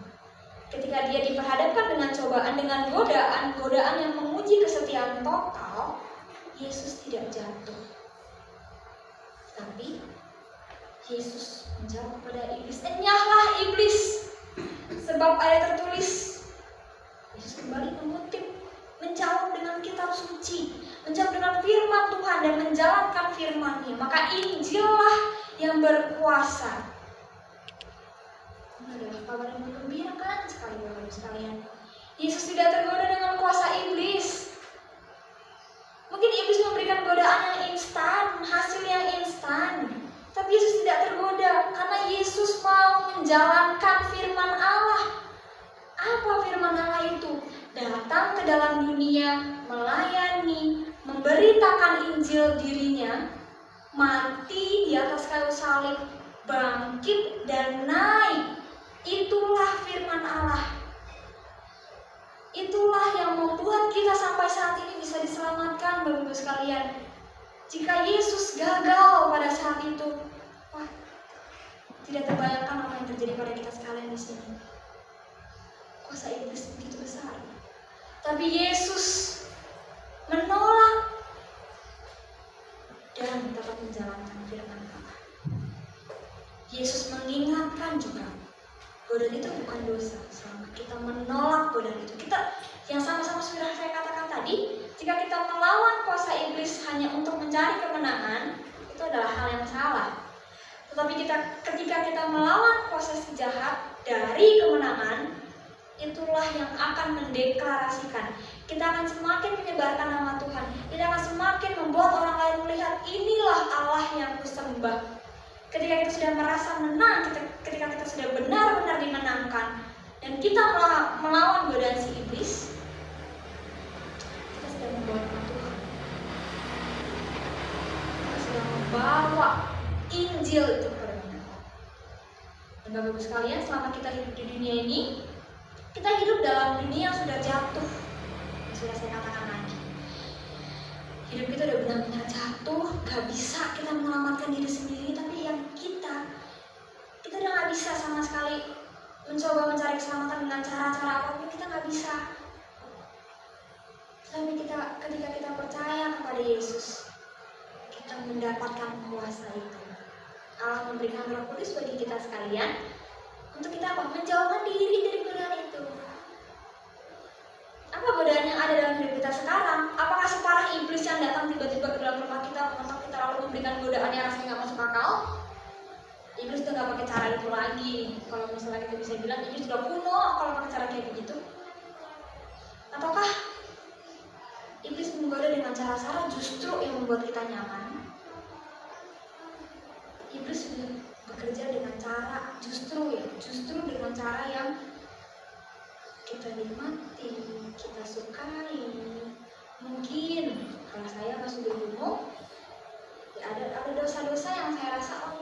Ketika dia diperhadapkan dengan cobaan, dengan godaan yang menguji kesetiaan total, Yesus tidak jatuh. Tapi Yesus menjawab kepada iblis, "Enyahlah iblis, sebab ada tertulis." Yesus kembali mengutip, menjawab dengan kitab suci, menjawab dengan firman Tuhan dan menjalankan firman-Nya. Maka Injillah yang berkuasa. Ini adalah kabar yang menggembirakan sekali Bapak-Ibu sekalian. Yesus tidak tergoda dengan kuasa iblis. Mungkin iblis memberikan godaan yang instan, hasil yang instan. Tapi Yesus tidak tergoda karena Yesus mau menjalankan firman Allah. Apa firman Allah itu? Datang ke dalam dunia, melayani, memberitakan Injil dirinya, mati di atas kayu salib, bangkit dan naik. Itulah firman Allah. Itulah yang membuat kita sampai saat ini bisa diselamatkan, Bapak-Ibu sekalian. Jika Yesus gagal pada saat itu, wah, tidak terbayangkan apa yang terjadi pada kita sekalian di sini. Kuasa iblis begitu besar. Tapi Yesus menolak dan tetap menjalankan firman Allah. Yesus mengingatkan juga, godaan itu bukan dosa selama kita menolak godaan itu. Kita yang sama-sama sudah saya katakan tadi, jika kita melawan kuasa iblis hanya untuk mencari kemenangan, itu adalah hal yang salah. Tetapi ketika kita melawan kuasa si jahat dari kemenangan, itulah yang akan mendeklarasikan. Kita akan semakin menyebarkan nama Tuhan. Kita akan semakin membuat orang lain melihat, inilah Allah yang kusembah. Ketika kita sudah merasa menang, ketika kita sudah benar-benar dimenangkan, dan kita melawan godaan si iblis, kita sudah membawa nama Tuhan. Kita sudah membawa Injil itu kepada banyak orang. Dan Bapak-Ibu sekalian, selama kita hidup di dunia ini, kita hidup dalam dunia yang sudah jatuh. Yang sudah saya katakan lagi, hidup kita udah benar-benar jatuh. Gak bisa kita menyelamatkan diri sendiri. Tapi yang kita udah gak bisa sama sekali mencoba mencari keselamatan dengan cara-cara apapun. Kita gak bisa. Tapi ketika kita percaya kepada Yesus, kita mendapatkan kuasa itu. Allah memberikan Roh Kudus bagi kita sekalian untuk kita menjauhkan diri dari godaan itu. Apa godaan yang ada dalam hidup kita sekarang? Apakah separah iblis yang datang tiba-tiba ke dalam rumah kita, mengontak kita lalu memberikan godaan yang rasanya nggak masuk akal? Iblis udah nggak pakai cara itu lagi. Kalau misalnya kita bisa bilang iblis sudah kuno kalau pakai cara kayak begitu. Ataukah iblis menggoda dengan cara-cara justru yang membuat kita nyaman? Iblis sudah bekerja dengan cara justru dengan cara yang kita nikmati, kita sukai. Mungkin kalau saya masih bergumul, ya ada dosa-dosa yang saya rasa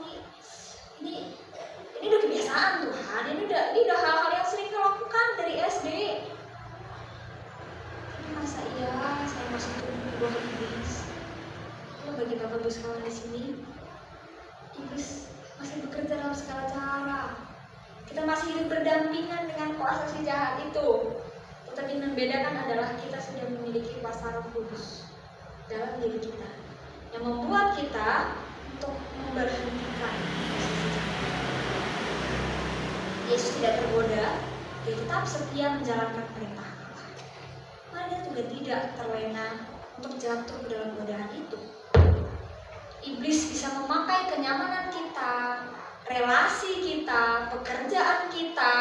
ini udah kebiasaan Tuhan, ini udah hal-hal yang sering kita lakukan dari SD. Tapi masa iya saya masih terjebak iblis? Bagi Bapak Ibu kawan-kawan di sini, iblis masih bekerja dalam segala cara. Kita masih hidup berdampingan dengan kuasa si jahat itu. Tetapi yang membedakan adalah kita sudah memiliki kuasa Roh Kudus dalam diri kita, yang membuat kita untuk memberhentikan kuasa si jahat. Yesus tidak tergoda, dia tetap setia menjalankan perintah Allah. Maka dia juga tidak terlena untuk jatuh ke dalam godaan itu. Iblis bisa memakai kenyamanan kita, relasi kita, pekerjaan kita,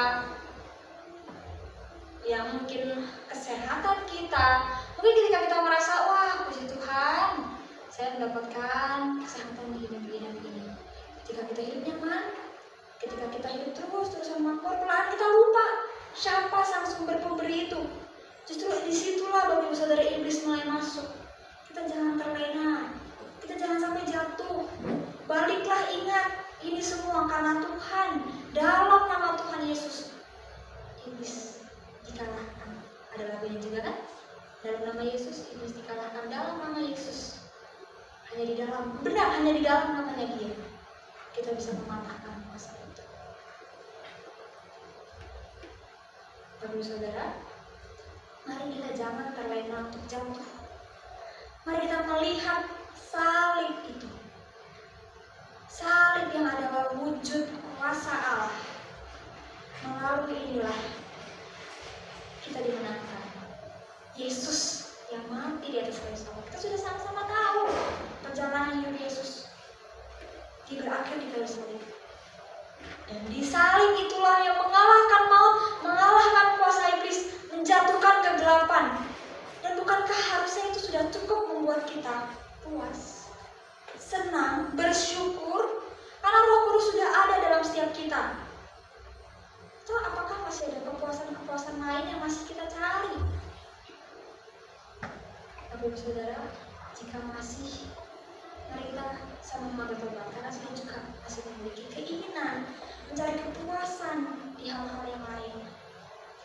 yang mungkin kesehatan kita. Mungkin ketika kita merasa, wah puji Tuhan, saya mendapatkan kesehatan di hidup ini. Ketika kita hidup nyaman, ketika kita hidup terus-terusan makmur, perlahan kita lupa siapa sang sumber pemberi itu. Justru disitulah Bapak Ibu Saudara iblis mulai masuk. Kita jangan terlena, kita jangan sampai jatuh. Baliklah, ingat, ini semua karena Tuhan. Dalam nama Tuhan Yesus, iblis dikalahkan. Ada lagunya juga kan? Dalam nama Yesus, iblis dikalahkan. Dalam nama Yesus, hanya di dalam namanya Dia, kita bisa mematahkan kuasa itu. Bapak Ibu Saudara, mari kita jangan terlena untuk jatuh. Mari kita melihat salib itu. Salib yang adalah wujud kuasa Allah. Melalui inilah kita dimenangkan. Yesus yang mati di atas kayu salib. Kita sudah sama-sama tahu perjalanan hidup Yesus. Dia berakhir di kayu salib. Dan di salib itulah yang mengalahkan maut, mengalahkan kuasa iblis, menjatuhkan kegelapan. Dan bukankah harusnya itu sudah cukup membuat kita puas, senang, bersyukur, karena Roh Kudus sudah ada dalam setiap kita. Atau apakah masih ada kepuasan-kepuasan lain yang masih kita cari? Bapak Ibu Saudara, jika masih, mari kita sama-sama bertobat, karena saya juga masih memiliki keinginan mencari kepuasan di hal-hal yang lain.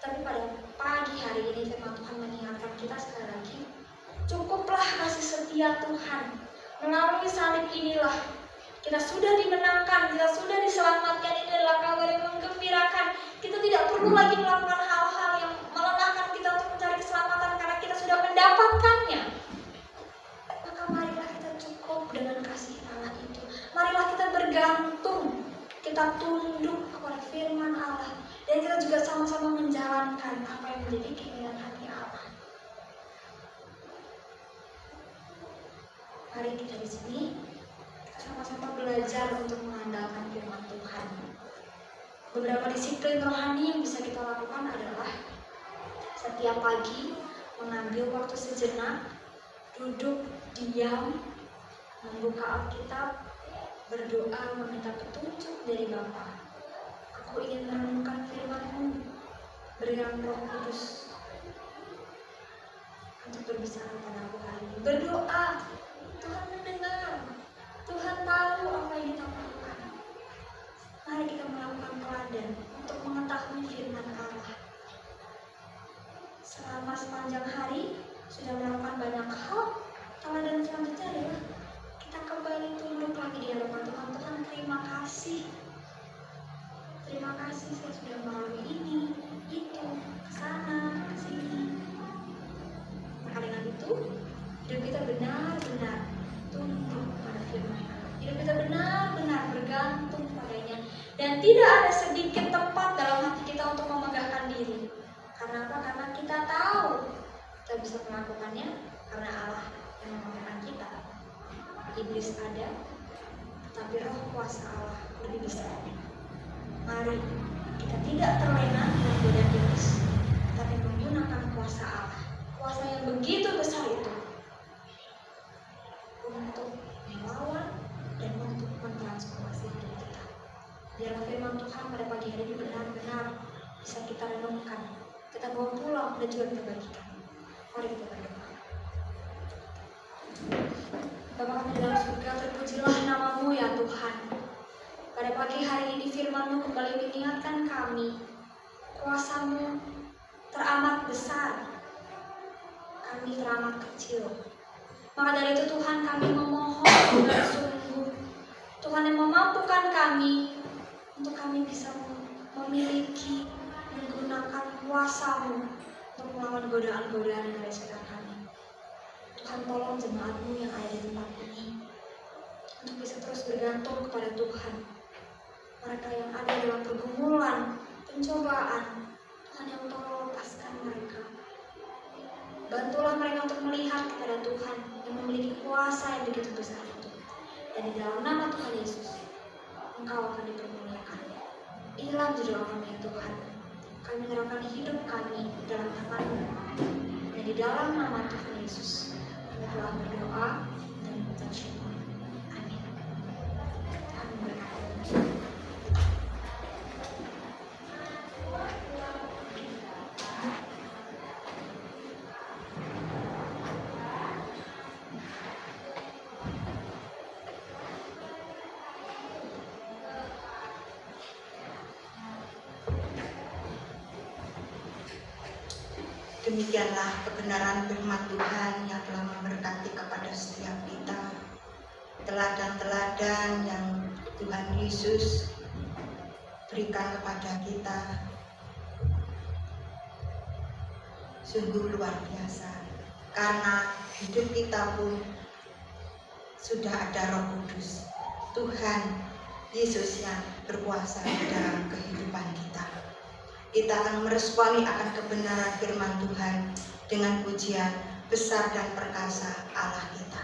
Tapi pada pagi hari ini firman Tuhan mengingatkan kita sekali lagi, cukuplah kasih setia Tuhan. Melalui salib inilah kita sudah dimenangkan, kita sudah diselamatkan. Ini adalah kabar yang menggembirakan. Kita tidak perlu lagi melakukan hal-hal yang melelahkan kita untuk mencari keselamatan, karena kita sudah mendapatkannya. Maka marilah kita cukup dengan kasih Allah itu. Marilah kita bergantung, kita tunduk kepada firman Allah, dan kita juga sama-sama menjalankan apa yang menjadi keinginan hati Allah. Mari kita di sini sama-sama belajar untuk mengandalkan firman Tuhan. Beberapa disiplin rohani yang bisa kita lakukan adalah setiap pagi mengambil waktu sejenak, duduk diam, membuka Alkitab, berdoa meminta petunjuk dari Bapa. Aku ingin menemukan firman-Mu, berikan Roh Kudus untuk berbicara pada aku hari ini. Berdoa, Tuhan mendengar, Tuhan tahu apa yang kita lakukan. Mari kita melakukan teladan untuk mengetahui firman Allah. Selama sepanjang hari sudah melakukan banyak hal, teladan selanjutnya adalah kita kembali tunduk lagi di hadapan Tuhan. Tuhan, terima kasih. Terima kasih saya sudah melalui ini, itu, kesana, kesini. Maka dengan itu, hidup kita benar-benar tunduk pada firman Allah. Hidup kita benar-benar bergantung padanya. Dan tidak ada sedikit tempat dalam hati kita untuk memegahkan diri. Karena apa? Karena kita tahu kita bisa melakukannya karena Allah yang memampukan kita. Iblis ada, tetapi roh kuasa Allah lebih besar. Mari kita tidak terlena dengan godaan iblis, tapi menggunakan kuasa Allah, kuasa yang begitu besar itu, untuk melawan dan untuk mentransformasi hidup kita. Biarlah firman Tuhan pada pagi hari ini benar-benar bisa kita renungkan, kita bawa pulang dan juga kita bagikan. Mari kita berdoa. Bapa kami dalam surga, terpujilah nama-Mu ya Tuhan. Pada pagi hari ini firman-Mu kembali mengingatkan kami, kuasa-Mu teramat besar, kami teramat kecil. Maka dari itu Tuhan, kami memohon dengan sungguh, Tuhan yang memampukan kami untuk kami bisa memiliki, menggunakan kuasa-Mu untuk melawan godaan-godaan dari sekitar kami. Tuhan, tolong jemaat-Mu yang ada di tempat ini untuk bisa terus bergantung kepada Tuhan. Mereka yang ada dalam pergumulan, pencobaan, Tuhan yang tolong lepaskan mereka. Bantulah mereka untuk melihat kepada Tuhan yang memiliki kuasa yang begitu besar itu. Dan di dalam nama Tuhan Yesus, Engkau akan dipermuliakan. Inilah doa kami ya Tuhan. Kami menyerahkan hidup kami dalam tangan-Mu. Dan di dalam nama Tuhan Yesus, kami telah berdoa dan mengucap syukur. Amin. Tuhan memberkati. Demikianlah kebenaran firman Tuhan yang telah memberkati kepada setiap kita. Teladan-teladan yang Tuhan Yesus berikan kepada kita sungguh luar biasa. Karena hidup kita pun sudah ada Roh Kudus, Tuhan Yesus yang berkuasa dalam kehidupan kita. Kita akan meresponi akan kebenaran firman Tuhan dengan pujian besar dan perkasa Allah kita.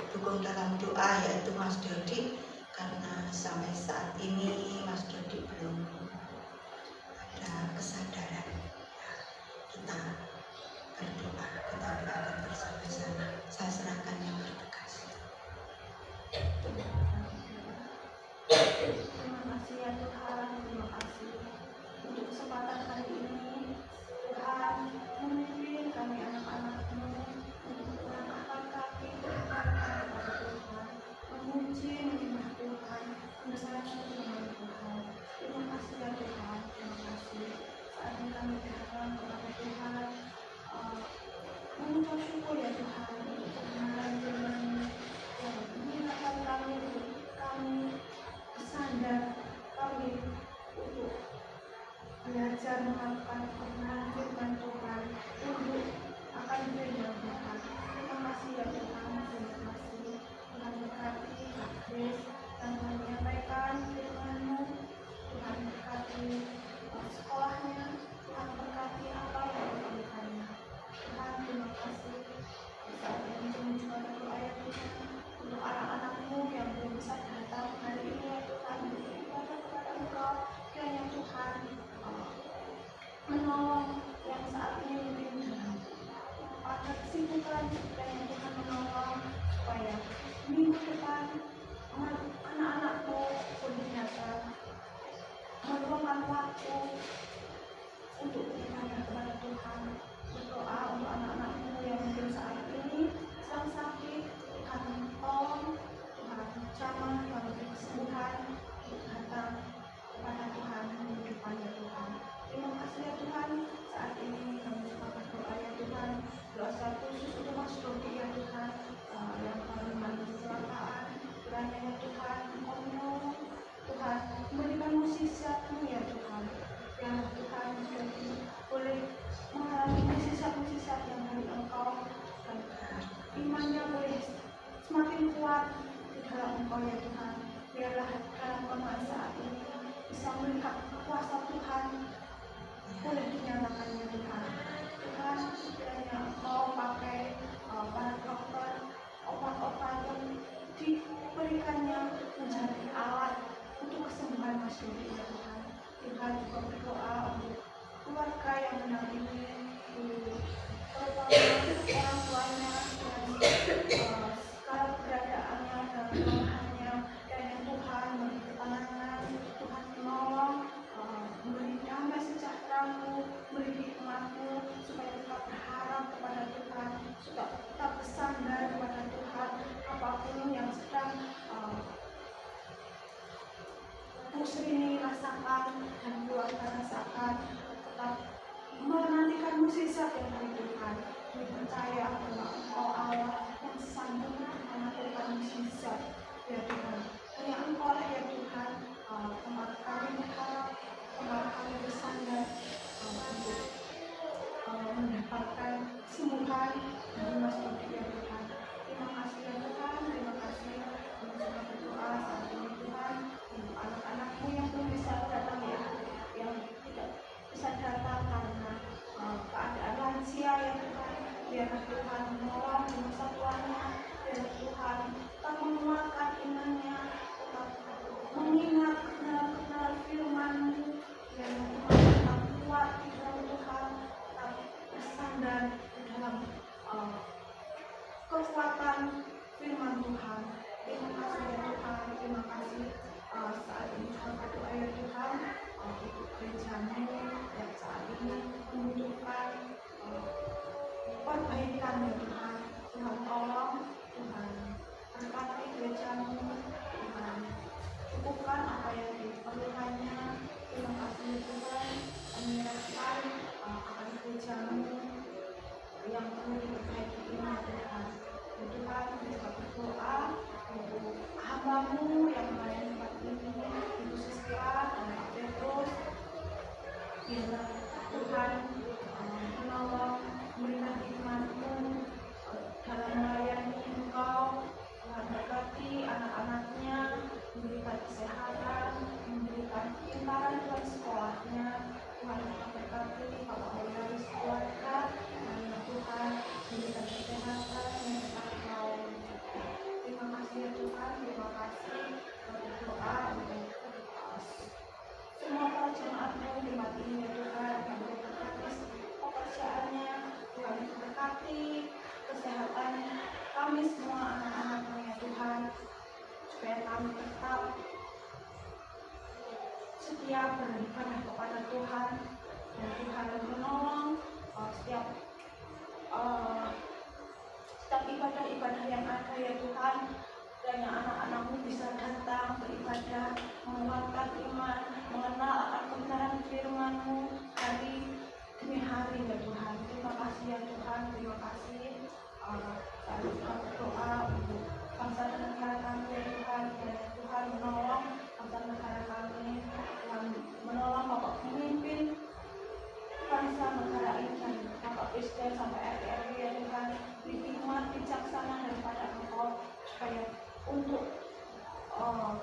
Dukung dalam doa yaitu Mas Dodi, karena sampai saat ini Mas Dodi belum ada kesadaran. Kita berdoa, kita doakan bersama-sama. Saya serahkan yang bertugas. Terima kasih ya Tuhan, terima kasih untuk kesempatan hari ini. Tuhan, memimpin kami anak-anak-Mu untuk melangkahkan kaki kepada Tuhan, memuji, menyembah Tuhan, mendengarkan firman Tuhan. Terima kasih ya Tuhan, terima kasih. Saat ini kami berharap kepada Tuhan, mengucap syukur ya Tuhan untuk kebenaran firman-Mu yang mengingatkan kami untuk kami sadar kami untuk belajar melakukan kebenaran firman Tuhan. Tuhan Tuhan, saat ini kami suka berdoa ya Tuhan, doa khusus untuk Mas Dodi ya Tuhan, yang kami mandi kecelakaan, kiranya ya Tuhan, Engkau menolong Tuhan, memberikan musisatmu ya Tuhan, yang Tuhan jadi boleh mengalami musisat-musisat yang dari Engkau, dan imannya boleh semakin kuat di dalam Engkau ya Tuhan. Biarlah dalam kemahan saat ini bisa melihat kuasa Tuhan boleh dinyatakan ya Tuhan. Tuhan kiranya mau pakai para dokter, obat-obat yang diberikannya menjadi alat untuk kesembuhan Mas Dodi ya Tuhan. Tuhan juga berdoa untuk keluarga yang mendampingi terutama orang tuanya dengan segala keberadaannya dan kelemahannya, dan yang Tuhan memberi ketenangan, Tuhan menolong, memberi damai sejahtera-Mu, memberi hikmat-Mu, supaya tetap berharap kepada Tuhan, supaya tetap bersandar kepada Tuhan, apapun yang sedang Bu Srini rasakan dan keluarga rasakan, tetap menantikan mukjizat yang dari Tuhan. Kami percaya bahwa Engkau Allah yang sanggup menantikan mukjizat ya Tuhan. Hanya Engkau lah ya Tuhan, tempat kami berharap, tempat kami bersandar untuk mendapatkan kesembuhan dari Mas Dodi ya Tuhan. Terima kasih ya Tuhan, terima kasih. Kami suka berdoa saat ini Tuhan untuk anak-anak-Mu yang belum bisa datang ya, yang tidak bisa datang karena keadaan lansia ya Tuhan. Biarlah Tuhan menolong di masa tuanya, biarlah Tuhan tetap menguatkan imannya, tetap mengingat kebenaran firman-Mu, biarlah Tuhan tetap kuat di dalam Tuhan, tetap bersandar di dalam kekuatan firman Tuhan. Terima kasih ya Tuhan, terima kasih saat ini juga berdoa ya Tuhan untuk gereja-Mu yang saat ini membutuhkan perbaikan ya Tuhan. Tuhan tolong, Tuhan berkati gereja-Mu, Tuhan cukupkan apa yang diperlukannya. Terima kasih ya Tuhan, kami menyerahkan akan gereja-Mu yang perlu diperbaiki ini ya Tuhan. Ya Tuhan, kami juga berdoa untuk hamba-Mu yang melayani tempat ini, Ibu Siska dan Pak Petrus. Biarlah Tuhan menolong, memberikan hikmat-Mu dalam melayani Engkau. Tuhan berkati anak-anaknya, memberikan kesehatan, memberikan kepintaran dalam sekolahnya. Tuhan berkati Bapak Ibu keluarga, Tuhan memberikan kesehatan yang Engkau. Terima kasih ya Tuhan, terima kasih. Berdoa untuk semua para jemaat-Mu di tempat ini ya Tuhan, yang berkati pekerjaannya, Tuhan berkati kesehatan kami semua anak-anak-Mu ya Tuhan, supaya kami tetap setia beribadah kepada Tuhan, dan Tuhan menolong setiap ibadah-ibadah yang ada ya Tuhan. Kiranya anak-anak-Mu bisa datang beribadah, menguatkan iman, mengenal akan kebenaran firman-Mu hari demi hari ya Tuhan. Terima kasih ya Tuhan, terima kasih. Saya juga berdoa untuk bangsa dan negara kami ya Tuhan. Kiranya Tuhan menolong bangsa dan negara kami, Tuhan menolong Bapak pemimpin bangsa negara ini, Bapak Presiden sampai RT ya Tuhan, hikmat bijaksana daripada Engkau, supaya untuk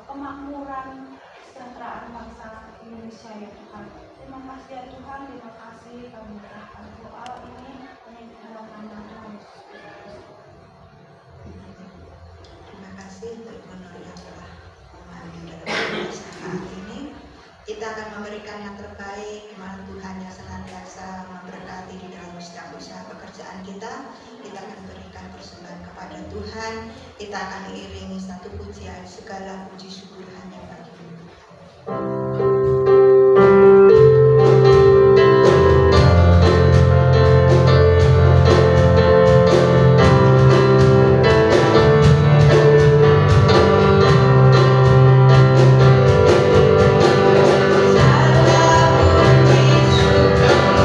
kemakmuran kesejahteraan bangsa Indonesia ya Tuhan. Terima kasih ya Tuhan, terima kasih. Kami menyerahkan doa ini hanya di dalam nama Tuhan Yesus. Terima kasih untuk menurut yang telah memahami dalam saat ini. Kita akan memberikan yang terbaik, firman Tuhan yang senantiasa memberkati di dalam setiap usaha pekerjaan kita. Kita akan berikan persembahan kepada Tuhan. Kita akan iringi satu pujian, segala puji syukur hanya bagi-Mu. Segala puji syukur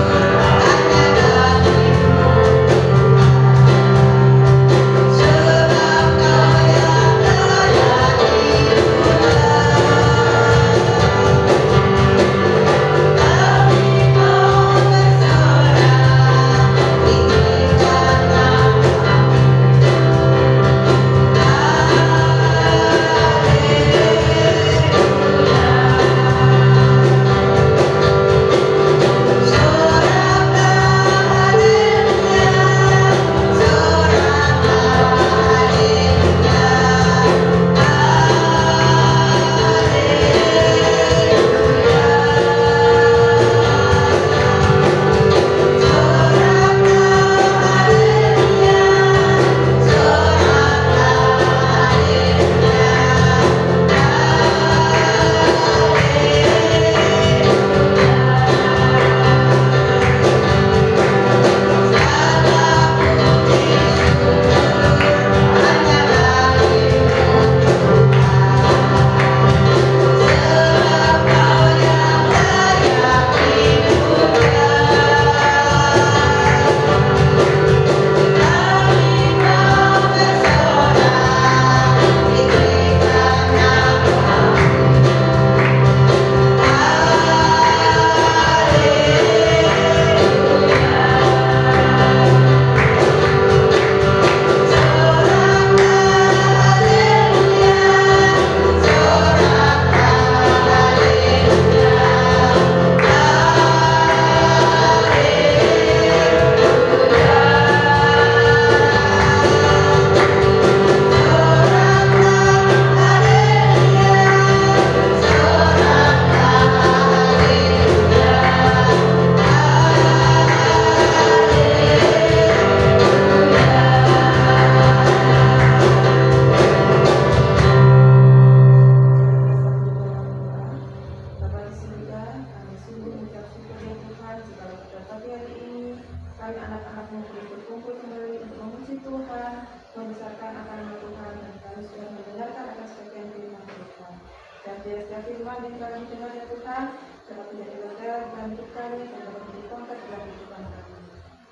Biar setiap firman yang kami dengar ya Tuhan dapat menjadi lega dalam hidup kami dan dapat menjadi tongkat dalam kehidupan kami.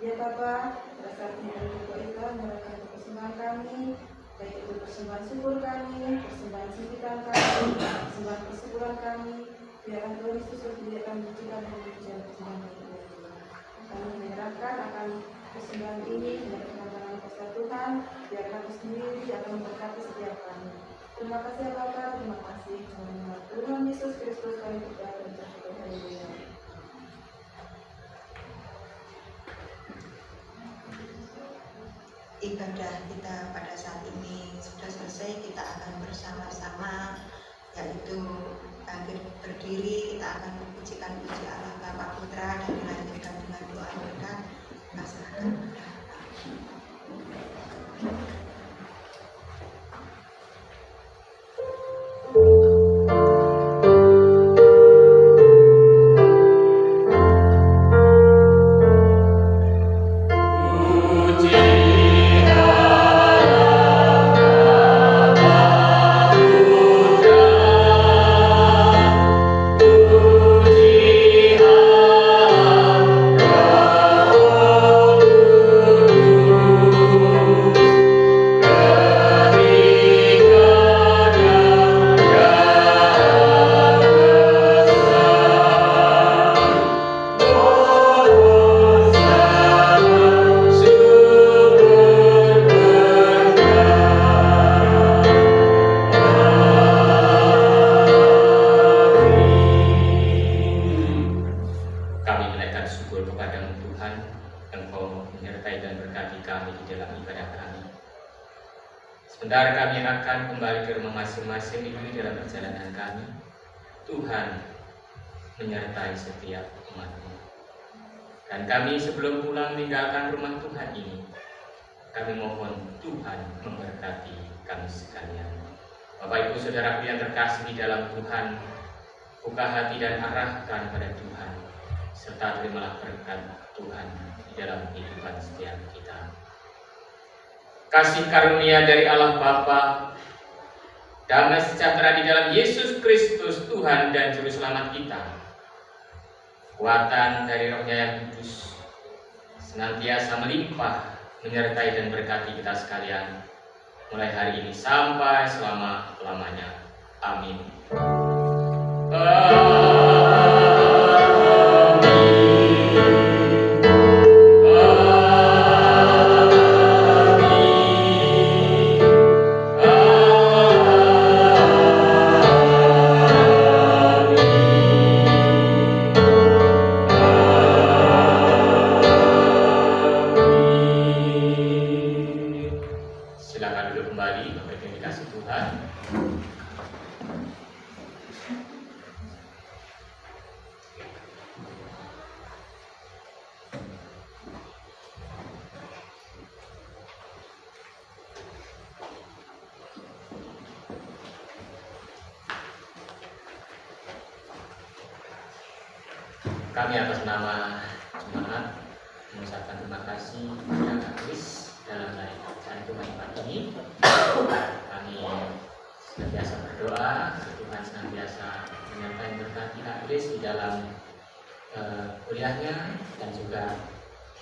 Ya Bapa, pada saat ini kami berdoa menyerahkan persembahan kami, baik itu persembahan syukur kami, persembahan simpitan kami, persembahan persyukuran kami. Biarlah Tuhan Yesus menyediakan pujian dan pujian persembahan kami. Kami menyerahkan akan persembahan ini dengan tangan kuasa Tuhan, biar kami sendiri akan memberkati setiap kami. Terima kasih ya Bapa, terima kasih. Dalam nama Tuhan Yesus Kristus kami berdoa dan bersyukur. Haleluya. Ibadah kita pada saat ini sudah selesai, kita akan bersama-sama, yaitu bangkit berdiri, kita akan memujikan puji Allah Bapa Putra dan dilanjutkan dengan doa berkat. Masyarakat sebentar kami akan kembali ke rumah masing-masing ini dalam perjalanan kami. Tuhan menyertai setiap umat-Mu. Dan kami sebelum pulang meninggalkan rumah Tuhan ini, kami mohon Tuhan memberkati kami sekalian. Bapak Ibu Saudaraku yang terkasih di dalam Tuhan, buka hati dan arahkan pada Tuhan, serta terimalah berkat Tuhan di dalam kehidupan setiap kita. Kasih karunia dari Allah Bapa, damai sejahtera di dalam Yesus Kristus Tuhan dan Juru Selamat kita, kekuatan dari Roh-Nya yang kudus, senantiasa melimpah, menyertai dan berkati kita sekalian, mulai hari ini sampai selama-lamanya. Amin. Silakan duduk kembali, Bapak Ibu yang dikasih Tuhan. Kami atas nama jemaat mengucapkan terima kasih kepada Kak Kris dalam hari Tuhan pagi ini. Kami senantiasa berdoa, Tuhan senantiasa menyertai berkati Kak Kris di dalam kuliahnya dan juga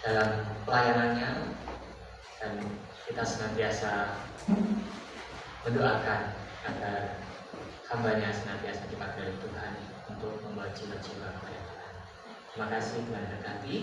dalam pelayanannya, dan kita senantiasa mendoakan agar hambanya senantiasa dipakai oleh Tuhan untuk membawa jiwa-jiwa kepada Tuhan. Terima kasih, Tuhan berkati.